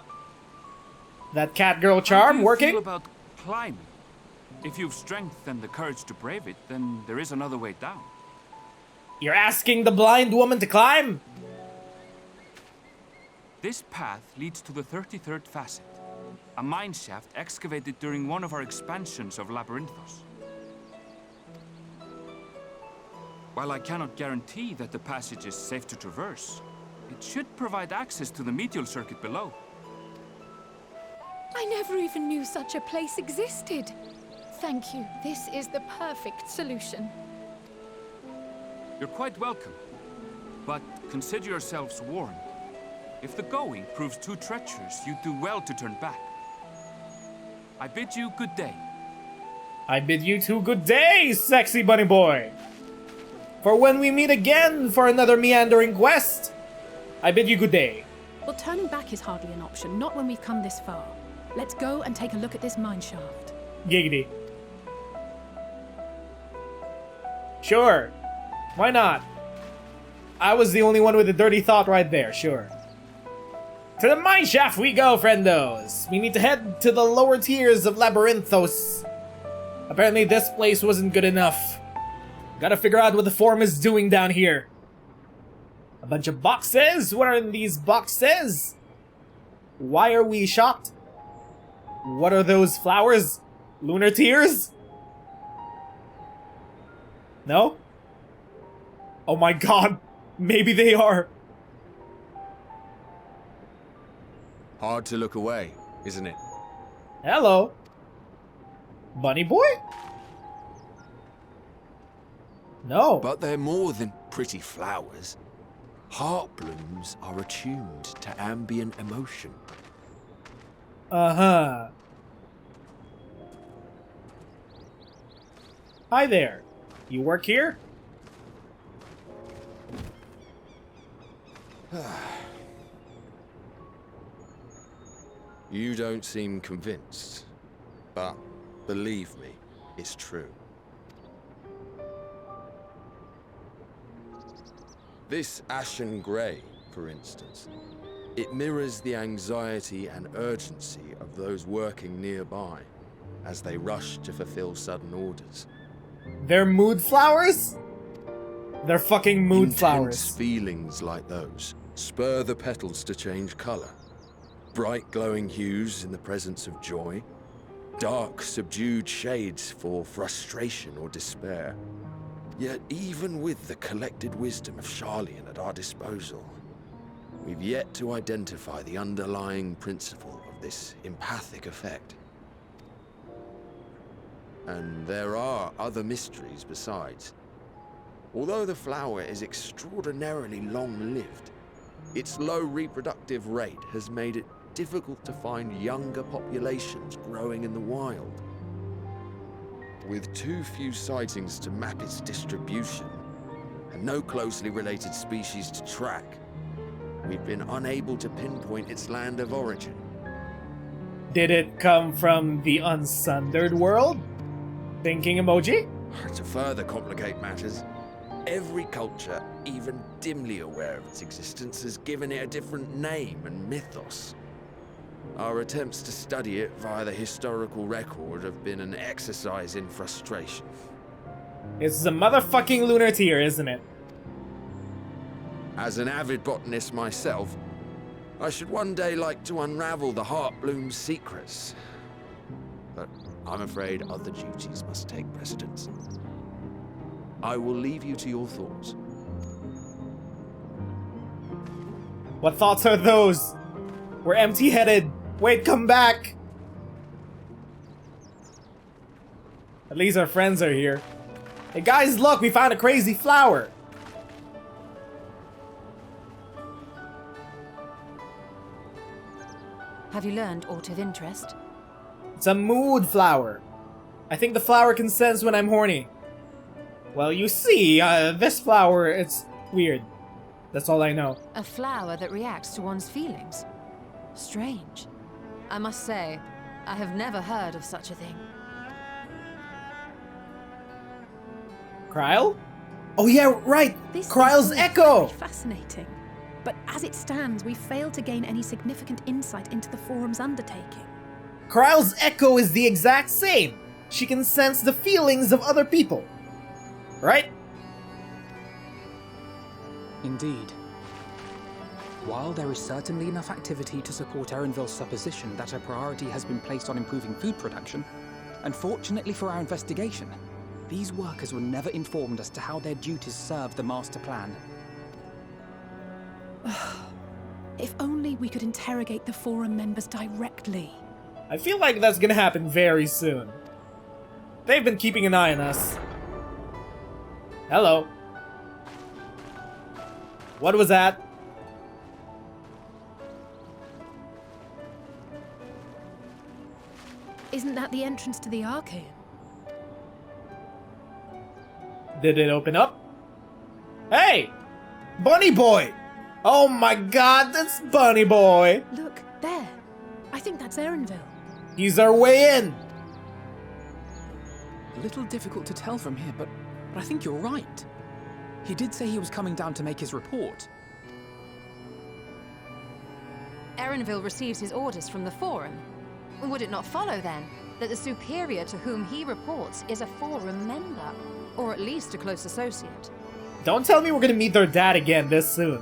That cat girl charm How do you working? feel about climbing? If you've strength and the courage to brave it, then there is another way down. You're asking the blind woman to climb? This path leads to the 33rd facet, a mine shaft excavated during one of our expansions of Labyrinthos. While I cannot guarantee that the passage is safe to traverse, it should provide access to the Medial Circuit below. I never even knew such a place existed. Thank you. This is the perfect solution. You're quite welcome, but consider yourselves warned. If the going proves too treacherous, you'd do well to turn back. I bid you good day. I bid you two good days, sexy bunny boy. For when we meet again for another meandering quest, I bid you good day. Well, turning back is hardly an option, not when we've come this far. Let's go and take a look at this mine shaft. Giggity. Sure. Why not? I was the only one with a dirty thought right there, sure. To the mine shaft we go, friendos! We need to head to the lower tiers of Labyrinthos. Apparently this place wasn't good enough. Gotta figure out what the Forum is doing down here. A bunch of boxes? What are in these boxes? Why are we shocked? What are those flowers? Lunar tears? No? Oh my god, maybe they are. Hard to look away, isn't it? Hello. Bunny boy? No. But they're more than pretty flowers. Heart blooms are attuned to ambient emotion. Uh-huh. Hi there. You work here? You don't seem convinced, but believe me, it's true. This ashen grey, for instance, it mirrors the anxiety and urgency of those working nearby as they rush to fulfill sudden orders. They're mood flowers? They're fucking mood Intense flowers. Feelings like those spur the petals to change colour. Bright glowing hues in the presence of joy. Dark subdued shades for frustration or despair. Yet even with the collected wisdom of Shaylayan at our disposal, we've yet to identify the underlying principle of this empathic effect. And there are other mysteries besides. Although the flower is extraordinarily long-lived, its low reproductive rate has made it difficult to find younger populations growing in the wild. With too few sightings to map its distribution, and no closely related species to track, we've been unable to pinpoint its land of origin. Did it come from the unsundered world? Thinking emoji? To further complicate matters, every culture, even dimly aware of its existence, has given it a different name and mythos. Our attempts to study it via the historical record have been an exercise in frustration. It's a motherfucking lunar tier, isn't it? As an avid botanist myself, I should one day like to unravel the Heartbloom's secrets. But I'm afraid other duties must take precedence. I will leave you to your thoughts. What thoughts are those? We're empty-headed. Wait, come back! At least our friends are here. Hey guys, look, we found a crazy flower! Have you learned aught of interest? It's a mood flower. I think the flower can sense when I'm horny. Well, you see, this flower, it's weird. That's all I know. A flower that reacts to one's feelings? Strange. I must say, I have never heard of such a thing. Kryle? Oh yeah, right! This Kryle's is echo! very fascinating. But as it stands, we failed to gain any significant insight into the forum's undertaking. Kryle's echo is the exact same! She can sense the feelings of other people. Right? Indeed. While there is certainly enough activity to support Erenville's supposition that a priority has been placed on improving food production, unfortunately for our investigation, these workers were never informed as to how their duties serve the master plan. If only we could interrogate the forum members directly. I feel like that's gonna happen very soon. They've been keeping an eye on us. Hello. What was that? Isn't that the entrance to the Archaeum? Did it open up? Hey! Bunny Boy! Oh my god, that's Bunny Boy! Look, there. I think that's Erenville. He's our way in! A little difficult to tell from here, but I think you're right. He did say he was coming down to make his report. Erenville receives his orders from the Forum. Would it not follow, then, that the superior to whom he reports is a Forum member? Or at least a close associate? Don't tell me we're gonna meet their dad again this soon.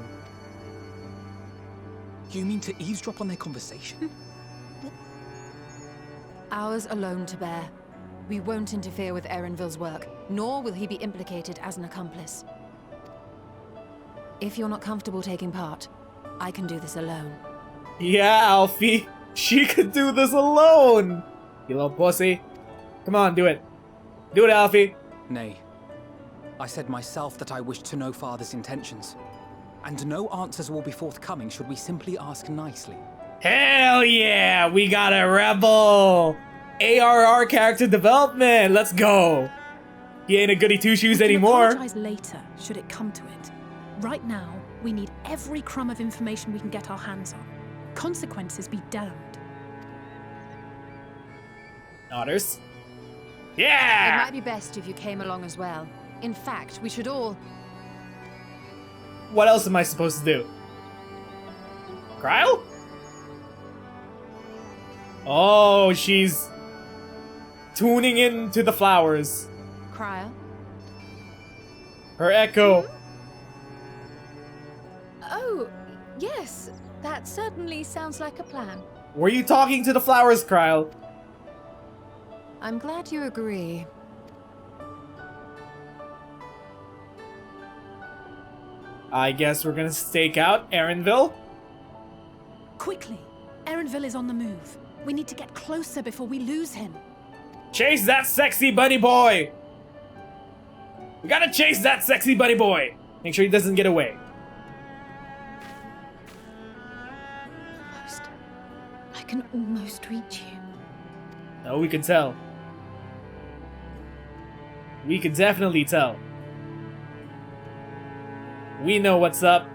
You mean to eavesdrop on their conversation? Ours alone to bear. We won't interfere with Erenville's work, nor will he be implicated as an accomplice. If you're not comfortable taking part, I can do this alone. Yeah, Alfie! She could do this alone! You little pussy. Come on, do it. Do it, Alfie! Nay. I said myself that I wished to know Father's intentions. And no answers will be forthcoming should we simply ask nicely. Hell yeah! We got a rebel! ARR character development! Let's go! He ain't a goody two-shoes anymore. We can apologize later, should it come to it. Right now, we need every crumb of information we can get our hands on. Consequences be damned. Otters? It Yeah! might be best if you came along as well. In fact, we should all... What else am I supposed to do? Kryle? Oh, she's tuning into the flowers. Kryle? Her echo. Oh, yes. That certainly sounds like a plan. Were you talking to the flowers, Kryle? I'm glad you agree. I guess we're gonna stake out Erenville. Quickly! Erenville is on the move. We need to get closer before we lose him. Chase that sexy bunny boy! We gotta chase that sexy bunny boy! Make sure he doesn't get away. can almost reach you. Oh, we can tell. We can definitely tell. We know what's up.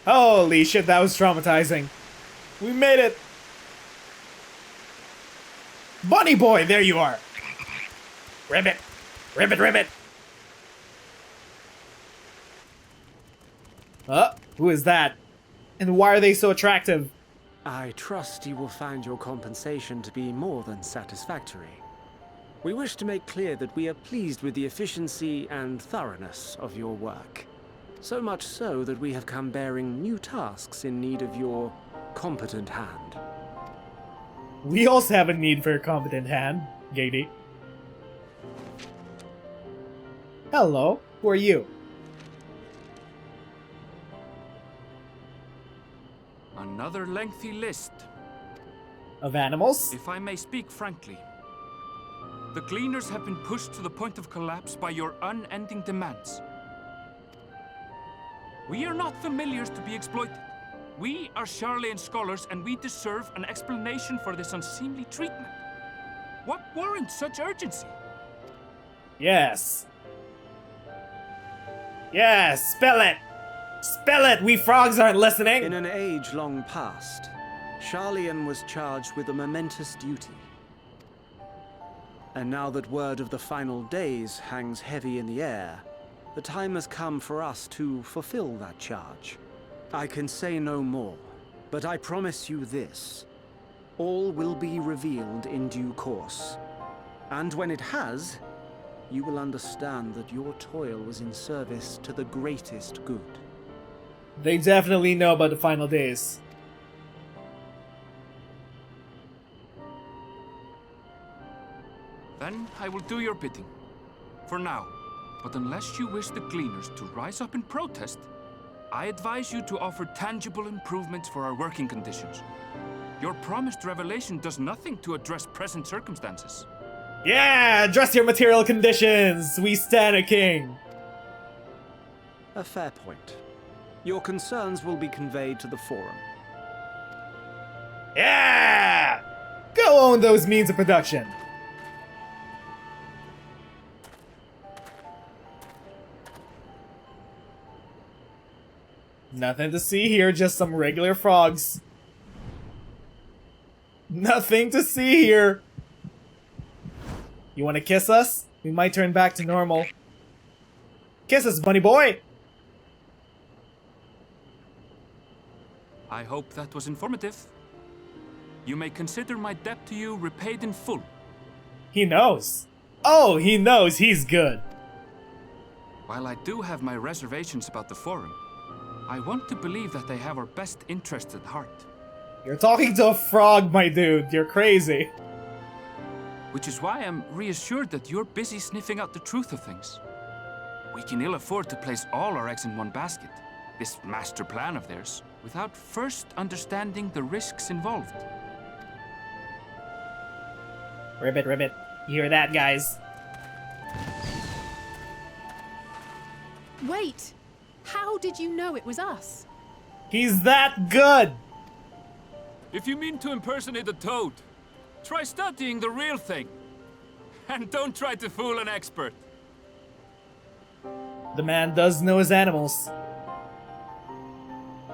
Holy shit, that was traumatizing. We made it. Bunny boy, there you are. Ribbit. Ribbit, ribbit. Who is that? And why are they so attractive? I trust you will find your compensation to be more than satisfactory. We wish to make clear that we are pleased with the efficiency and thoroughness of your work. So much so that we have come bearing new tasks in need of your competent hand. We also have a need for a competent hand, Gady. Hello, who are you? Another lengthy list. Of animals? If I may speak frankly, the Gleaners have been pushed to the point of collapse by your unending demands. We are not familiars to be exploited. We are Shaylayan scholars, and we deserve an explanation for this unseemly treatment. What warrants such urgency? Yes. Yes, spell it! Spell it! We frogs aren't listening! In an age long past, Shaylayan was charged with a momentous duty. And now that word of the final days hangs heavy in the air, the time has come for us to fulfill that charge. I can say no more, but I promise you this. All will be revealed in due course. And when it has, you will understand that your toil was in service to the greatest good. They definitely know about the final days. Then I will do your bidding. For now. But unless you wish the Gleaners to rise up in protest, I advise you to offer tangible improvements for our working conditions. Your promised revelation does nothing to address present circumstances. Yeah! Address your material conditions! We stand a king! A fair point. Your concerns will be conveyed to the forum. Yeah! Go own those means of production! Nothing to see here, just some regular frogs. Nothing to see here! You wanna kiss us? We might turn back to normal. Kiss us, bunny boy! I hope that was informative. You may consider my debt to you repaid in full. He knows. Oh, he knows he's good. While I do have my reservations about the forum, I want to believe that they have our best interests at heart. You're talking to a frog, my dude. You're crazy. Which is why I'm reassured that you're busy sniffing out the truth of things. We can ill afford to place all our eggs in one basket, this master plan of theirs, without first understanding the risks involved. Ribbit, ribbit. You hear that, guys? Wait! How did you know it was us? He's that good! If you mean to impersonate a toad, try studying the real thing. And don't try to fool an expert. The man does know his animals.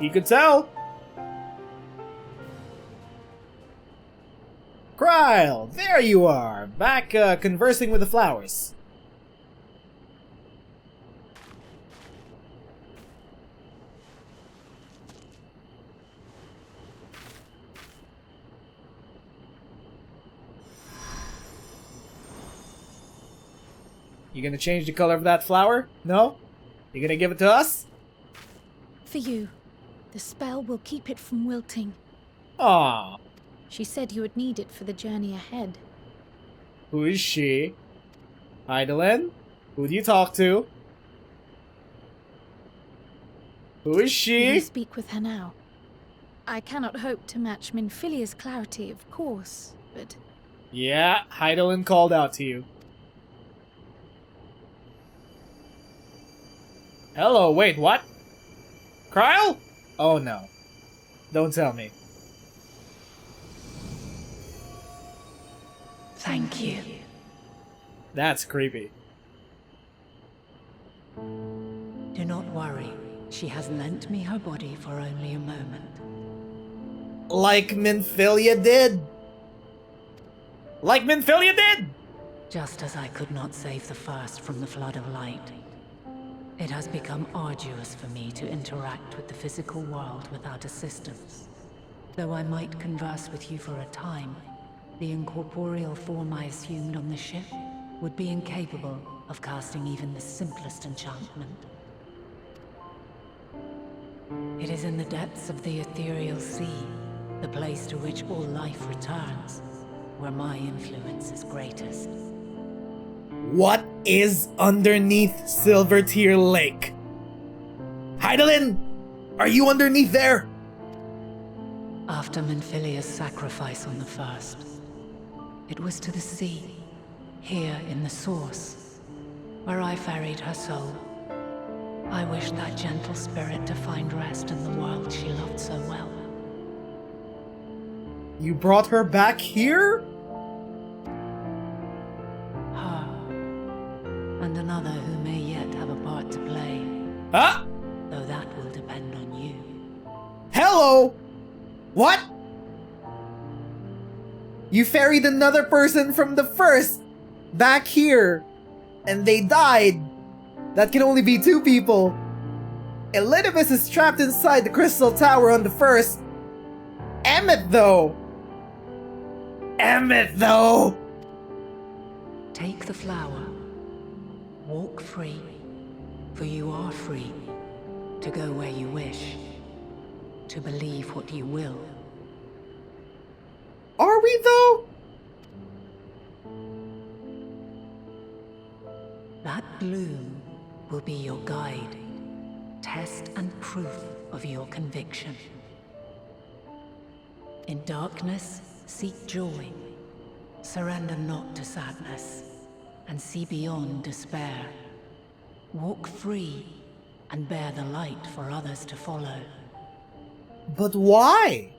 He could tell. Kryle, there you are, back conversing with the flowers. You gonna change the color of that flower? No? You gonna give it to us? For you. The spell will keep it from wilting. Aww. She said you would need it for the journey ahead. Who is she? Heidelin? Who do you talk to? Who is she? You speak with her now. I cannot hope to match Minfilia's clarity, of course, but... Yeah, Heidelin called out to you. Hello, wait, what? Kryle? Oh no. Don't tell me. Thank you. That's creepy. Do not worry. She has lent me her body for only a moment. Like Minfilia did? Like Minfilia did! Just as I could not save the first from the flood of light, it has become arduous for me to interact with the physical world without assistance. Though I might converse with you for a time, the incorporeal form I assumed on the ship would be incapable of casting even the simplest enchantment. It is in the depths of the ethereal sea, the place to which all life returns, where my influence is greatest. What is underneath Silvertear Lake? Hydaelyn! Are you underneath there? After Minfilia's sacrifice on the first, it was to the sea, here in the source, where I ferried her soul. I wished that gentle spirit to find rest in the world she loved so well. You brought her back here? Her. And another who may yet have a part to play. Ah! Though that will depend on you. Hello! What? You ferried another person from the first back here, and they died. That can only be two people. Elidibus is trapped inside the crystal tower on the first. Emmett though! Emmett though! Take the flower. Walk free, for you are free to go where you wish, to believe what you will. Are we though? That bloom will be your guide, test and proof of your conviction. In darkness, seek joy. Surrender not to sadness, and see beyond despair. Walk free, and bear the light for others to follow. But why?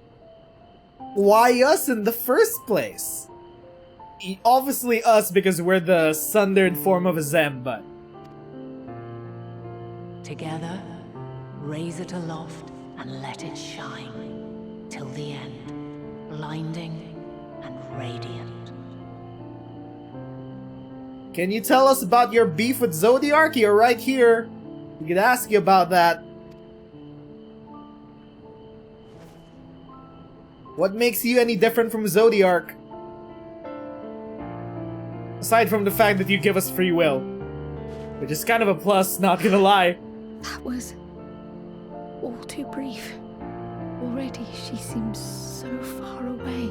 Why us in the first place? Obviously us because we're the sundered form of a Zem, but... Together, raise it aloft and let it shine till the end, blinding and radiant. Can you tell us about your beef with Zodiark? You're right here. We could ask you about that. What makes you any different from Zodiark? Aside from the fact that you give us free will. Which is kind of a plus, not gonna lie. That was all too brief. Already she seems so far away.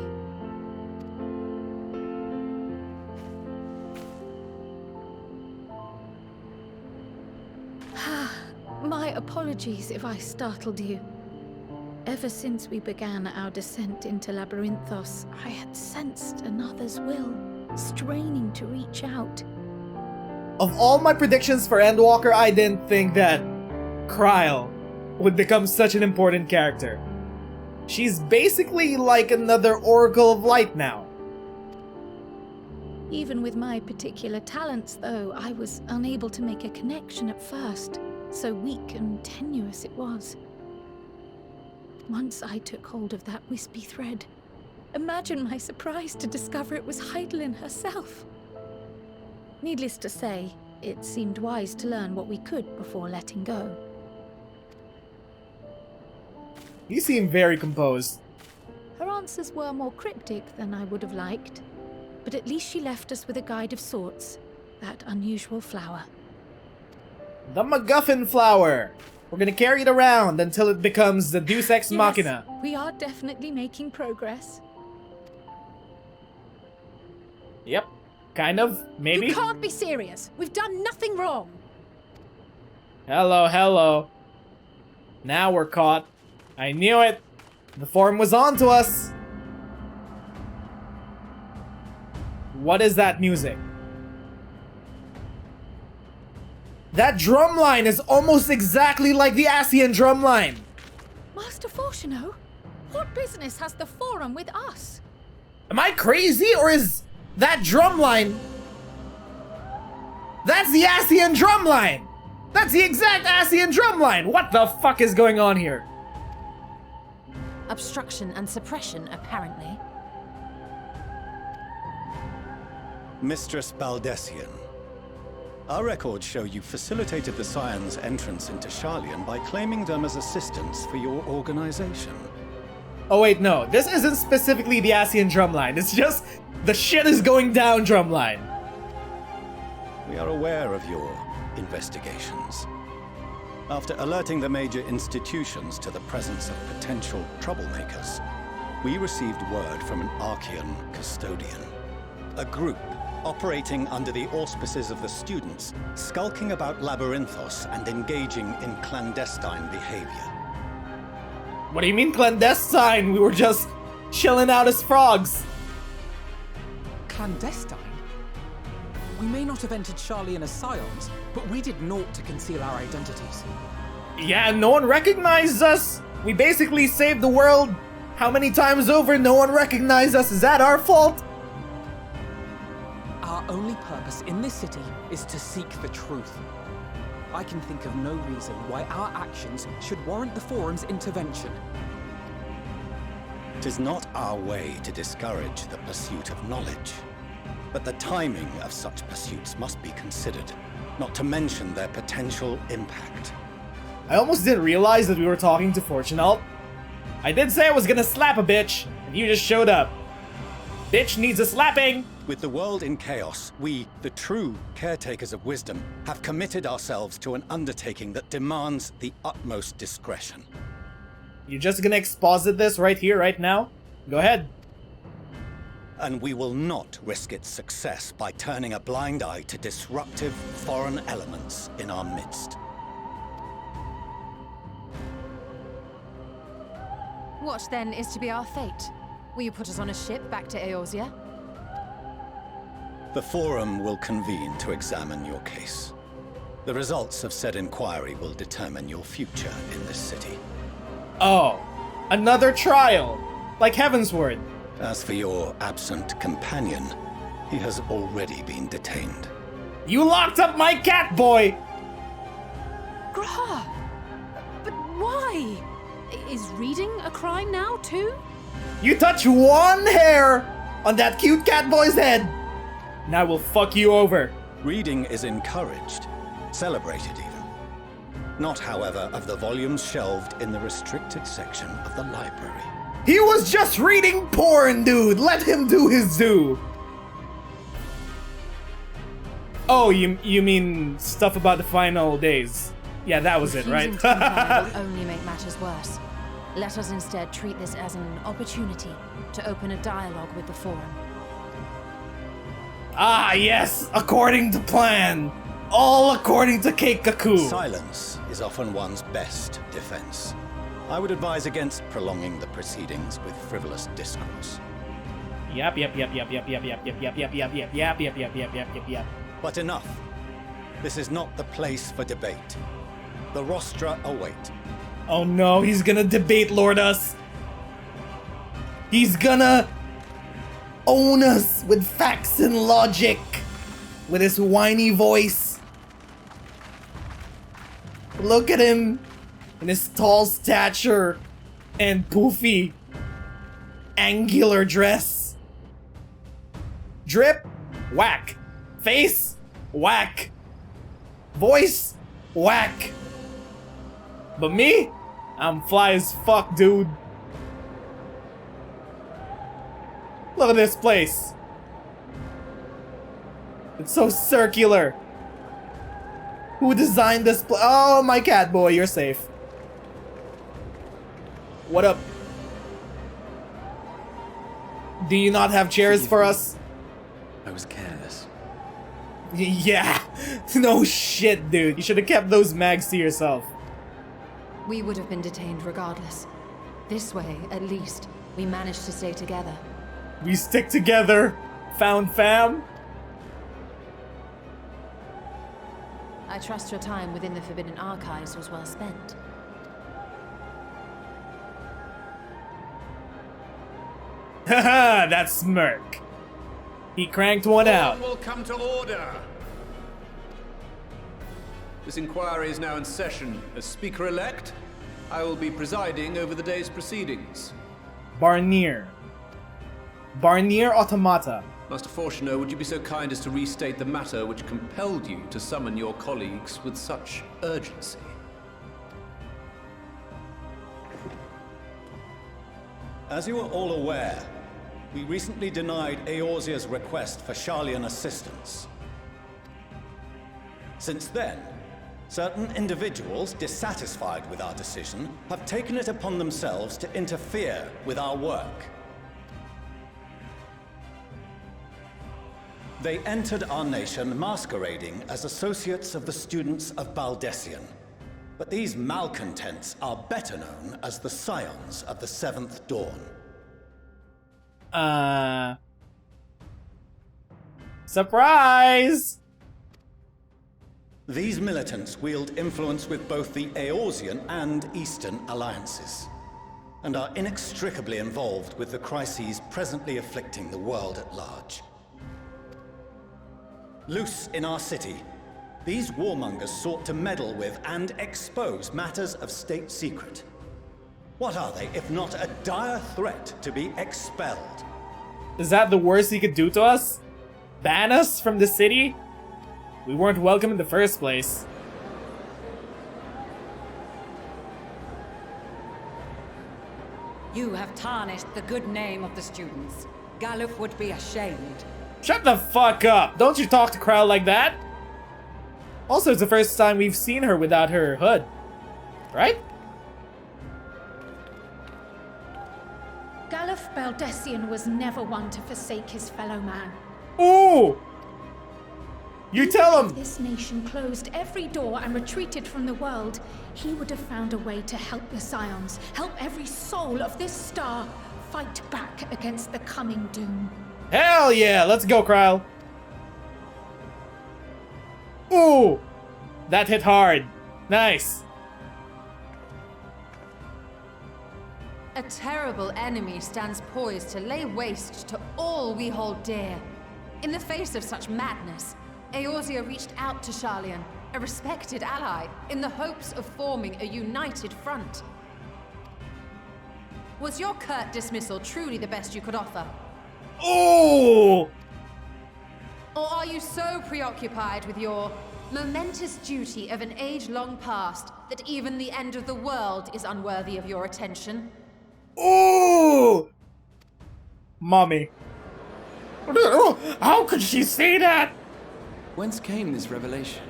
My apologies if I startled you. Ever since we began our descent into Labyrinthos, I had sensed another's will, straining to reach out. Of all my predictions for Endwalker, I didn't think that Kryle would become such an important character. She's basically like another Oracle of Light now. Even with my particular talents, though, I was unable to make a connection at first. So weak and tenuous it was. Once I took hold of that wispy thread, imagine my surprise to discover it was Hydaelyn herself. Needless to say, it seemed wise to learn what we could before letting go. You seem very composed. Her answers were more cryptic than I would have liked, but at least she left us with a guide of sorts, that unusual flower. The MacGuffin flower! We're gonna carry it around until it becomes the Deus Ex Machina. Yes, we are definitely making progress. Yep. Kind of. Maybe. You can't be serious. We've done nothing wrong. Hello, hello. Now we're caught. I knew it. The form was on to us. What is that music? That drum line is almost exactly like the Asian drum line. Master Fortuno, what business has the Forum with us? Am I crazy, or is that drumline? That's the Ascian drumline! That's the exact Ascian drumline! What the fuck is going on here? Obstruction and suppression, apparently. Mistress Baldessian, our records show you facilitated the Scions' entrance into Shaylayan by claiming them as assistants for your organization. Oh wait, no. This isn't specifically the Ascian drumline. It's just the shit is going down drumline. We are aware of your investigations. After alerting the major institutions to the presence of potential troublemakers, we received word from an Archean custodian. A group operating under the auspices of the students, skulking about Labyrinthos and engaging in clandestine behavior. What do you mean clandestine? We were just chilling out as frogs. Clandestine? We may not have entered Shaylayan as Scions, but we did naught to conceal our identities. Yeah, no one recognized us. We basically saved the world. How many times over no one recognized us? Is that our fault? Our only purpose in this city is to seek the truth. I can think of no reason why our actions should warrant the Forum's intervention. It is not our way to discourage the pursuit of knowledge, but the timing of such pursuits must be considered, not to mention their potential impact. I almost didn't realize that we were talking to Fortunalt. I did say I was gonna slap a bitch, and you just showed up. Bitch needs a slapping! With the world in chaos, we, the true caretakers of wisdom, have committed ourselves to an undertaking that demands the utmost discretion. You're just gonna exposit this right here, right now? Go ahead. And we will not risk its success by turning a blind eye to disruptive foreign elements in our midst. What then is to be our fate? Will you put us on a ship back to Eorzea? The Forum will convene to examine your case. The results of said inquiry will determine your future in this city. Oh, another trial, like Heavensward. As for your absent companion, he has already been detained. You locked up my cat boy! Grah! But why? Is reading a crime now, too? You touch one hair on that cute cat boy's head, and I will fuck you over. Reading is encouraged, celebrated even. Not, however, of the volumes shelved in the restricted section of the library. He was just reading porn, dude! Let him do his due! Oh, you mean stuff about the final days. Yeah, that was it, right? Refusing to comply will only make matters worse. Let us instead treat this as an opportunity to open a dialogue with the Forum. Ah, yes! According to plan! All according to Keikaku! Silence is often one's best defense. I would advise against prolonging the proceedings with frivolous discourse. Yep. But enough. This is not the place for debate. The rostra await. Oh no, he's gonna debate Lord Us. He's gonna own us with facts and logic. With his whiny voice. Look at him in his tall stature and poofy, angular dress. Drip, whack. Face, whack. Voice, whack. But me, I'm fly as fuck, dude. Look at this place. It's so circular. Who designed this place? Oh, my cat boy, you're safe. What up? Do you not have chairs for us? I was careless. Yeah. No shit, dude. You should have kept those mags to yourself. We would have been detained regardless. This way, at least, we managed to stay together. We stick together. Found fam. I trust your time within the Forbidden Archives was well spent. Haha, that smirk. He cranked one out. Will come to order. This inquiry is now in session. As Speaker-elect, I will be presiding over the day's proceedings. Barnier Automata. Master Fortuner, would you be so kind as to restate the matter which compelled you to summon your colleagues with such urgency? As you are all aware, we recently denied Eorzea's request for Shaylayan assistance. Since then, certain individuals dissatisfied with our decision have taken it upon themselves to interfere with our work. They entered our nation masquerading as associates of the students of Baldesion. But these malcontents are better known as the Scions of the Seventh Dawn. Surprise! These militants wield influence with both the Eorzean and Eastern alliances, and are inextricably involved with the crises presently afflicting the world at large. Loose in our city, these warmongers sought to meddle with and expose matters of state secret. What are they, if not a dire threat to be expelled? Is that the worst he could do to us? Ban us from the city? We weren't welcome in the first place. You have tarnished the good name of the students. Galuf would be ashamed. Shut the fuck up! Don't you talk to Krell like that! Also, it's the first time we've seen her without her hood. Right? Galuf Baldesion was never one to forsake his fellow man. Ooh! You tell him! If this nation closed every door and retreated from the world, he would have found a way to help the Scions, help every soul of this star fight back against the coming doom. Hell yeah! Let's go, Kryle! Ooh! That hit hard. Nice. A terrible enemy stands poised to lay waste to all we hold dear. In the face of such madness, Eorzea reached out to Shaylayan, a respected ally, in the hopes of forming a united front. Was your curt dismissal truly the best you could offer? Ooh! Or are you so preoccupied with your momentous duty of an age-long past that even the end of the world is unworthy of your attention? Ooh! Mommy. How could she say that? Whence came this revelation?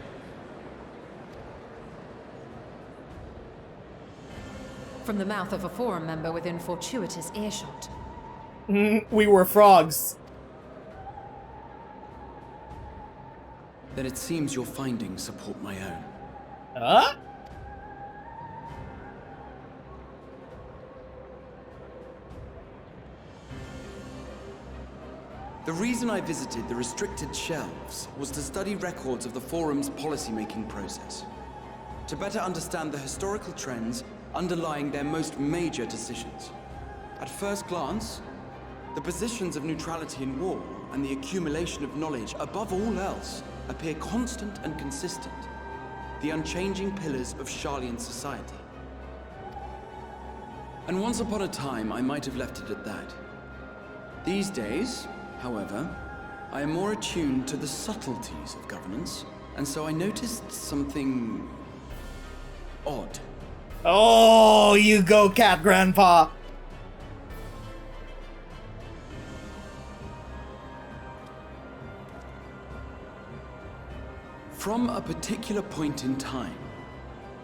From the mouth of a forum member within fortuitous earshot. We were frogs. Then it seems your findings support my own. Huh? The reason I visited the restricted shelves was to study records of the forum's policymaking process, to better understand the historical trends underlying their most major decisions. At first glance, the positions of neutrality in war and the accumulation of knowledge above all else appear constant and consistent, the unchanging pillars of Shaylayan society. And once upon a time, I might have left it at that. These days, however, I am more attuned to the subtleties of governance, and so I noticed something odd. Oh, you go, cat grandpa! From a particular point in time,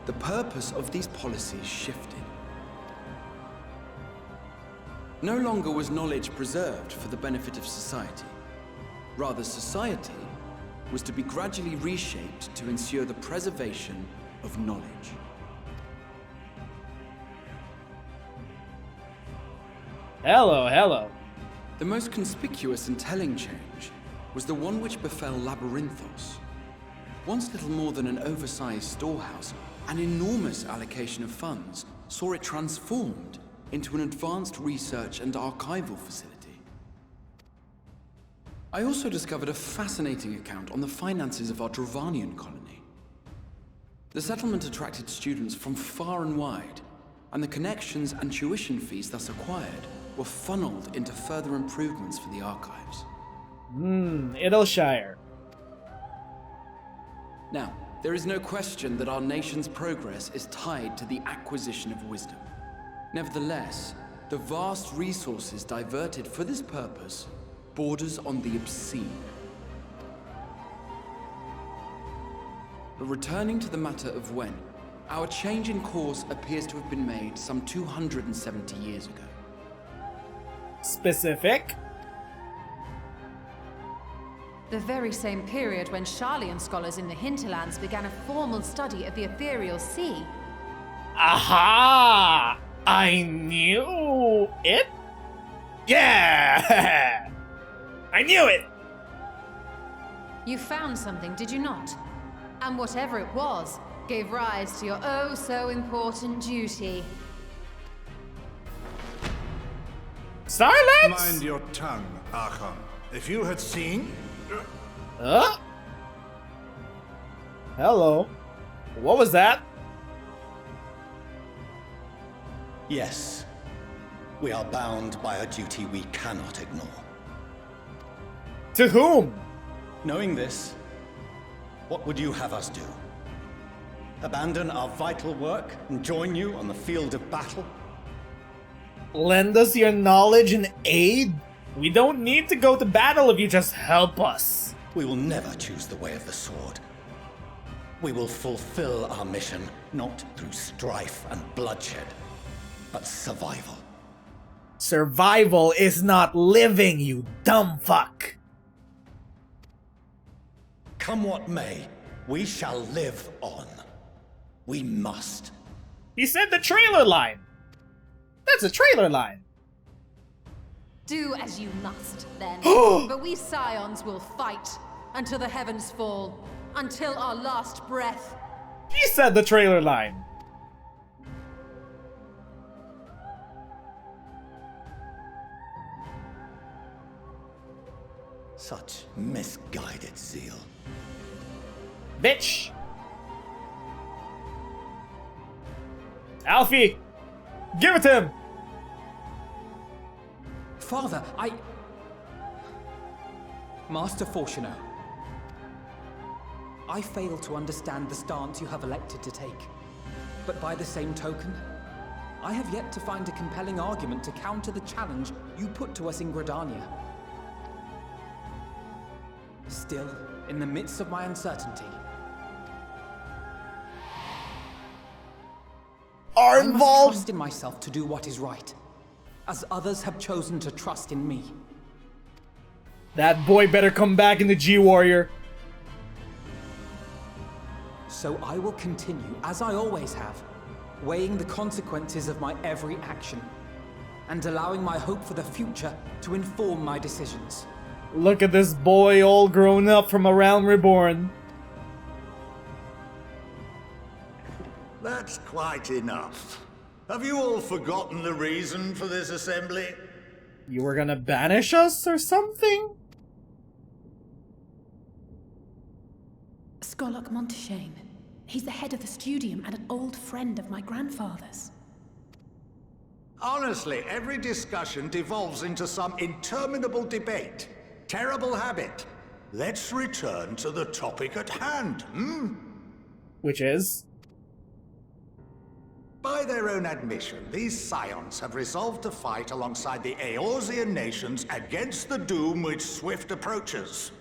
the purpose of these policies shifted. No longer was knowledge preserved for the benefit of society. Rather, society was to be gradually reshaped to ensure the preservation of knowledge. Hello, hello. The most conspicuous and telling change was the one which befell Labyrinthos. Once little more than an oversized storehouse, an enormous allocation of funds saw it transformed into an advanced research and archival facility. I also discovered a fascinating account on the finances of our Dravanian colony. The settlement attracted students from far and wide, and the connections and tuition fees thus acquired were funneled into further improvements for the archives. Idleshire. Now, there is no question that our nation's progress is tied to the acquisition of wisdom. Nevertheless, the vast resources diverted for this purpose borders on the obscene. But returning to the matter of when, our change in course appears to have been made some 270 years ago. Specific? The very same period when Shaylayan scholars in the hinterlands began a formal study of the ethereal sea. Aha! I knew it? Yeah! I knew it! You found something, did you not? And whatever it was, gave rise to your oh-so-important duty. Silence! Mind your tongue, Archon. If you had seen... Hello. What was that? Yes. We are bound by a duty we cannot ignore. To whom? Knowing this, what would you have us do? Abandon our vital work and join you on the field of battle? Lend us your knowledge and aid? We don't need to go to battle if you just help us. We will never choose the way of the sword. We will fulfill our mission not through strife and bloodshed, but survival. Survival is not living, you dumb fuck. Come what may, we shall live on. We must. He said the trailer line. That's a trailer line. Do as you must, then. But we Scions will fight until the heavens fall, until our last breath. He said the trailer line. Such misguided zeal. Bitch! Alfie! Give it to him! Father, Master Fortuno, I fail to understand the stance you have elected to take. But by the same token, I have yet to find a compelling argument to counter the challenge you put to us in Gridania. Still, in the midst of my uncertainty, I must trust in myself to do what is right, as others have chosen to trust in me. That boy better come back in the G-Warrior. So I will continue, as I always have, weighing the consequences of my every action, and allowing my hope for the future to inform my decisions. Look at this boy all grown up from A Realm Reborn. That's quite enough. Have you all forgotten the reason for this assembly? You were gonna banish us or something? Skolok Monteshane. He's the head of the studium and an old friend of my grandfather's. Honestly, every discussion devolves into some interminable debate. Terrible habit. Let's return to the topic at hand, Which is? By their own admission, these Scions have resolved to fight alongside the Eorzean nations against the doom which swift approaches.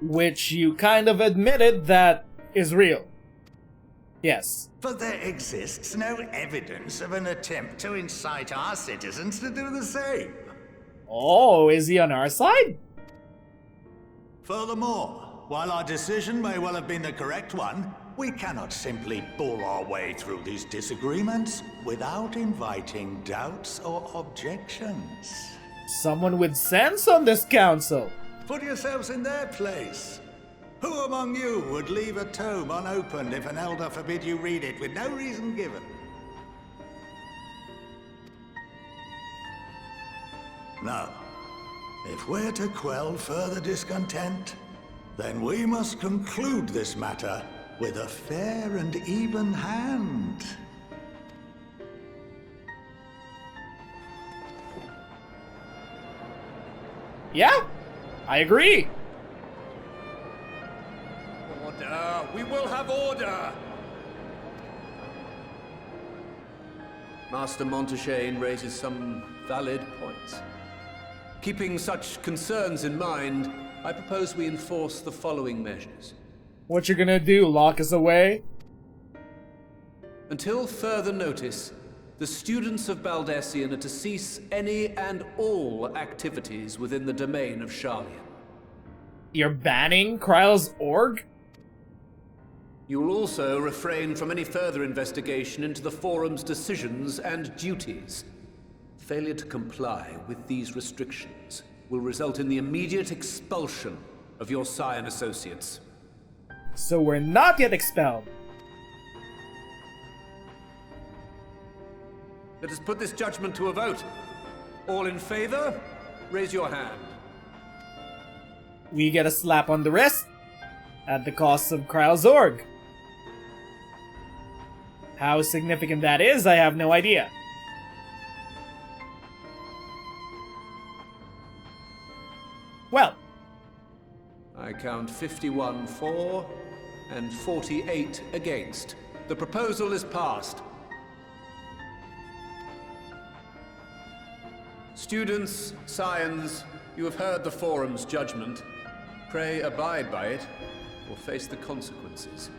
Which you kind of admitted that is real. Yes. But there exists no evidence of an attempt to incite our citizens to do the same. Oh, is he on our side? Furthermore, while our decision may well have been the correct one, we cannot simply bull our way through these disagreements without inviting doubts or objections. Someone with sense on this council. Put yourselves in their place. Who among you would leave a tome unopened if an elder forbid you read it with no reason given? No. If we're to quell further discontent, then we must conclude this matter with a fair and even hand. Yeah, I agree. Order! We will have order! Master Montaigne raises some valid points. Keeping such concerns in mind, I propose we enforce the following measures. What you're gonna do, lock us away? Until further notice, the students of Baldesion are to cease any and all activities within the domain of Shaylayan. You're banning Kryle's org? You will also refrain from any further investigation into the Forum's decisions and duties. Failure to comply with these restrictions will result in the immediate expulsion of your Cine associates. So we're not yet expelled. Let us put this judgment to a vote. All in favor, raise your hand. We get a slap on the wrist at the cost of Kryle's org. How significant that is, I have no idea. Well, I count 51 for and 48 against. The proposal is passed. Students, Scions, you have heard the Forum's judgment. Pray abide by it, or face the consequences.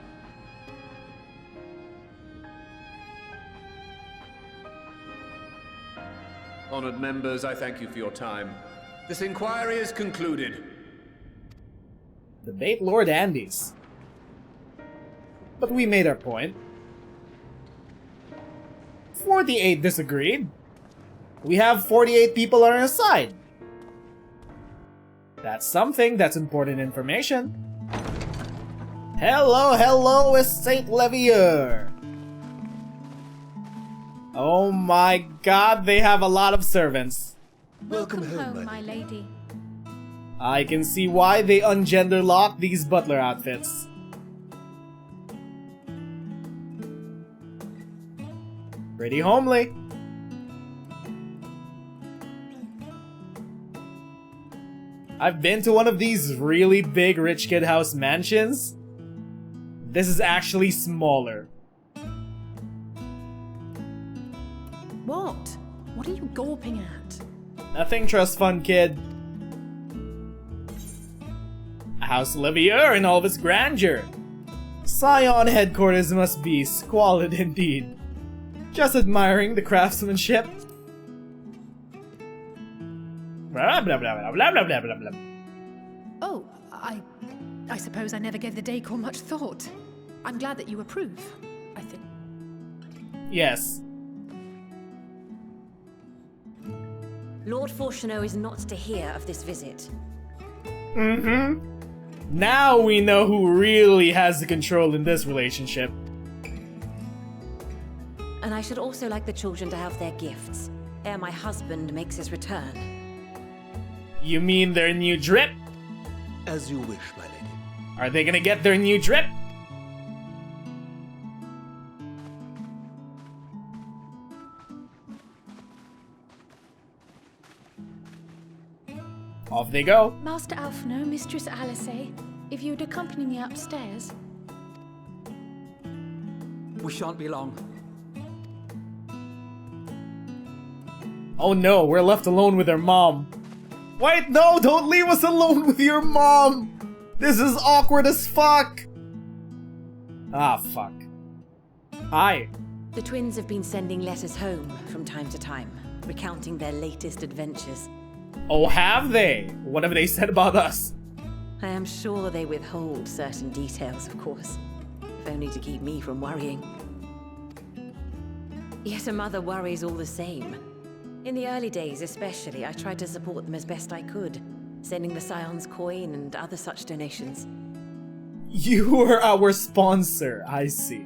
Honored members, I thank you for your time. This inquiry is concluded. Debate Lord Andes. But we made our point. 48 disagreed. We have 48 people on our side. That's something, that's important information. Hello, hello, Estate Levier. Oh my god, they have a lot of servants. Welcome home, my lady. I can see why they ungender lock these butler outfits. Pretty homely. I've been to one of these really big rich kid house mansions. This is actually smaller. What? What are you gawping at? Nothing trust fund, kid. House Levier in all of its grandeur. Scion headquarters must be squalid indeed. Just admiring the craftsmanship. Blah blah blah blah blah blah blah blah blah. Oh, I suppose I never gave the decor much thought. I'm glad that you approve, I think. Yes. Lord Fortuneau is not to hear of this visit. Mm-hmm. Now we know who really has the control in this relationship. And I should also like the children to have their gifts, ere my husband makes his return. You mean their new drip? As you wish, my lady. Are they gonna get their new drip? Off they go. Master Alphino, Mistress Alice, if you'd accompany me upstairs. We shan't be long. Oh no, we're left alone with our mom. Wait, no, don't leave us alone with your mom! This is awkward as fuck! Ah, fuck. Hi. The twins have been sending letters home from time to time, recounting their latest adventures. Oh, have they? What have they said about us? I am sure they withhold certain details, of course, if only to keep me from worrying. Yet a mother worries all the same. In the early days especially, I tried to support them as best I could, sending the Scion's coin and other such donations. You were our sponsor, I see.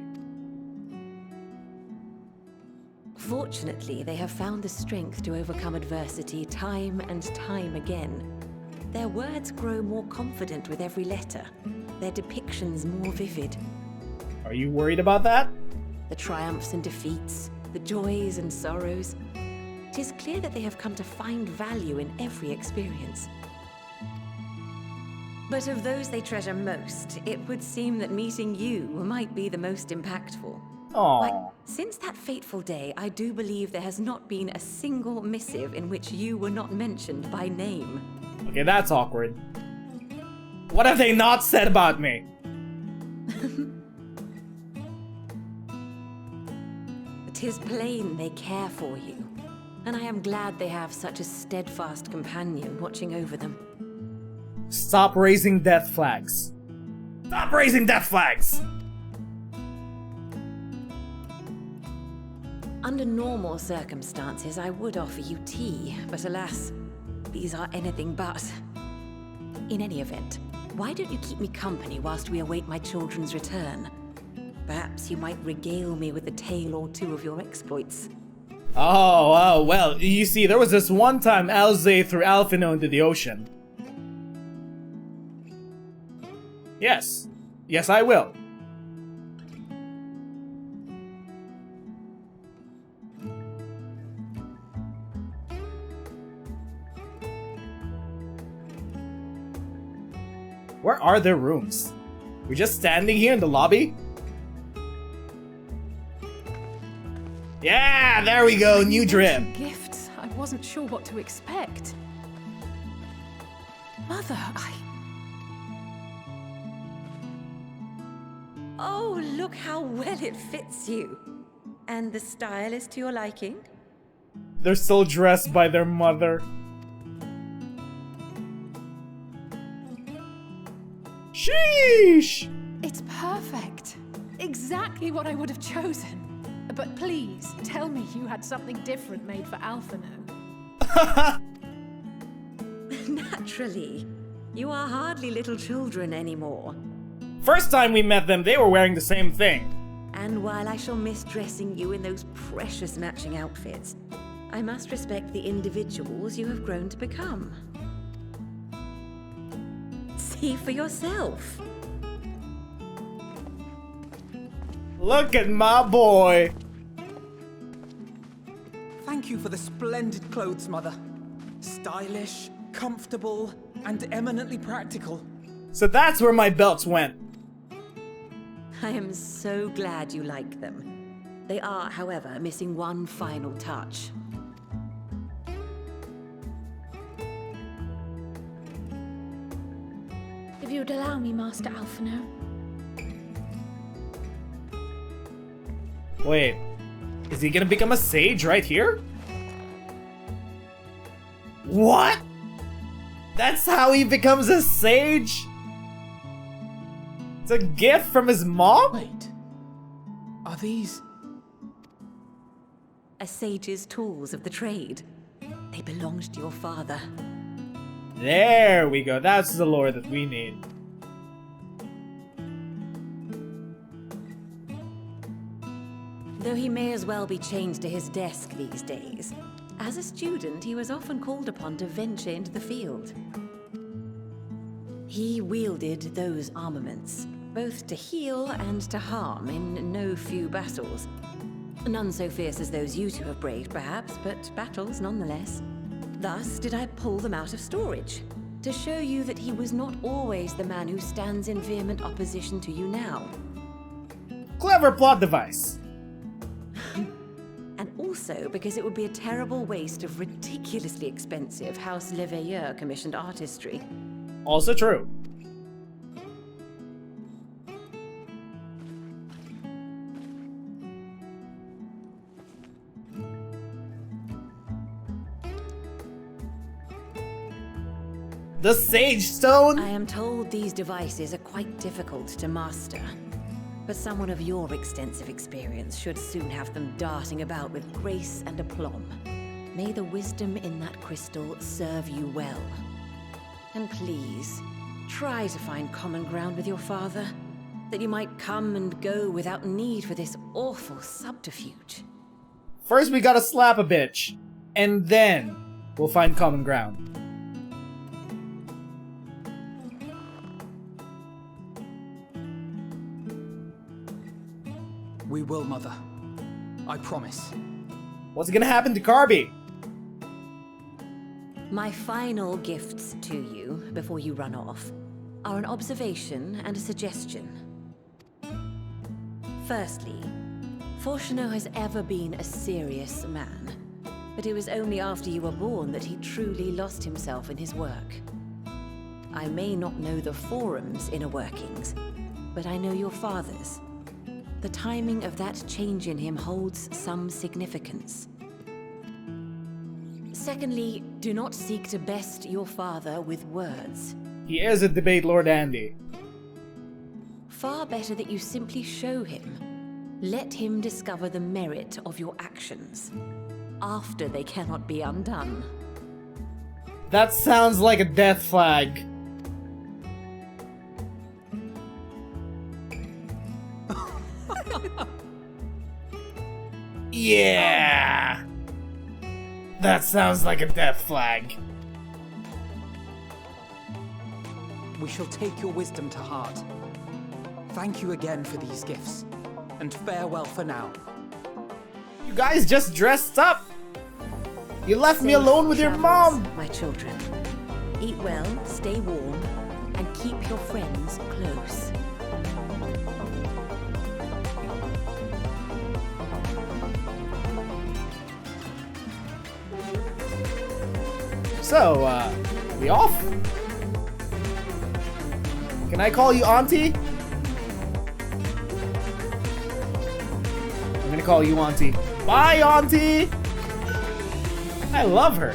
Fortunately, they have found the strength to overcome adversity time and time again. Their words grow more confident with every letter, their depictions more vivid. Are you worried about that? The triumphs and defeats, the joys and sorrows. It is clear that they have come to find value in every experience. But of those they treasure most, it would seem that meeting you might be the most impactful. Aww. Like, since that fateful day, I do believe there has not been a single missive in which you were not mentioned by name. Okay, that's awkward. What have they not said about me? "'Tis plain they care for you, and I am glad they have such a steadfast companion watching over them." Stop raising death flags. Stop raising death flags! Under normal circumstances, I would offer you tea, but alas, these are anything but. In any event, why don't you keep me company whilst we await my children's return? Perhaps you might regale me with a tale or two of your exploits. Oh, well, you see, there was this one time Alze threw Alphino into the ocean. Yes. Yes, I will. Where are their rooms? We're just standing here in the lobby? Yeah, there we go, new drip. Gifts. I wasn't sure what to expect. Mother, Oh, look how well it fits you. And the style is to your liking? They're still dressed by their mother. Sheesh! It's perfect. Exactly what I would have chosen. But please, tell me you had something different made for Alphino. Naturally. You are hardly little children anymore. First time we met them, they were wearing the same thing. And while I shall miss dressing you in those precious matching outfits, I must respect the individuals you have grown to become. See for yourself. Look at my boy. Thank you for the splendid clothes, Mother. Stylish, comfortable, and eminently practical. So that's where my belts went. I am so glad you like them. They are, however, missing one final touch. If you would allow me, Master Alphino. Wait, is he gonna become a sage right here? What? That's how he becomes a sage? It's a gift from his mom? Wait, are these... A sage's tools of the trade. They belonged to your father. There we go, that's the lore that we need. Though he may as well be chained to his desk these days, as a student he was often called upon to venture into the field. He wielded those armaments, both to heal and to harm in no few battles. None so fierce as those you two have braved, perhaps, but battles nonetheless. Thus did I pull them out of storage, to show you that he was not always the man who stands in vehement opposition to you now. Clever plot device. And also because it would be a terrible waste of ridiculously expensive House Leveilleur commissioned artistry. Also true. The Sage Stone? I am told these devices are quite difficult to master. But someone of your extensive experience should soon have them darting about with grace and aplomb. May the wisdom in that crystal serve you well. And please, try to find common ground with your father, that you might come and go without need for this awful subterfuge. First we gotta slap a bitch, and then we'll find common ground. We will, Mother. I promise. What's gonna happen to Carby? My final gifts to you, before you run off, are an observation and a suggestion. Firstly, Fortuno has ever been a serious man, but it was only after you were born that he truly lost himself in his work. I may not know the Forum's inner workings, but I know your father's. The timing of that change in him holds some significance. Secondly, do not seek to best your father with words. He is a debate Lord Andy. Far better that you simply show him. Let him discover the merit of your actions, after they cannot be undone. That sounds like a death flag. Yeah! That sounds like a death flag. We shall take your wisdom to heart. Thank you again for these gifts, and farewell for now. You guys just dressed up! You left me alone with your mom! My children. Eat well, stay warm, and keep your friends close. So, we off? Can I call you Auntie? I'm gonna call you Auntie. Bye, Auntie! I love her.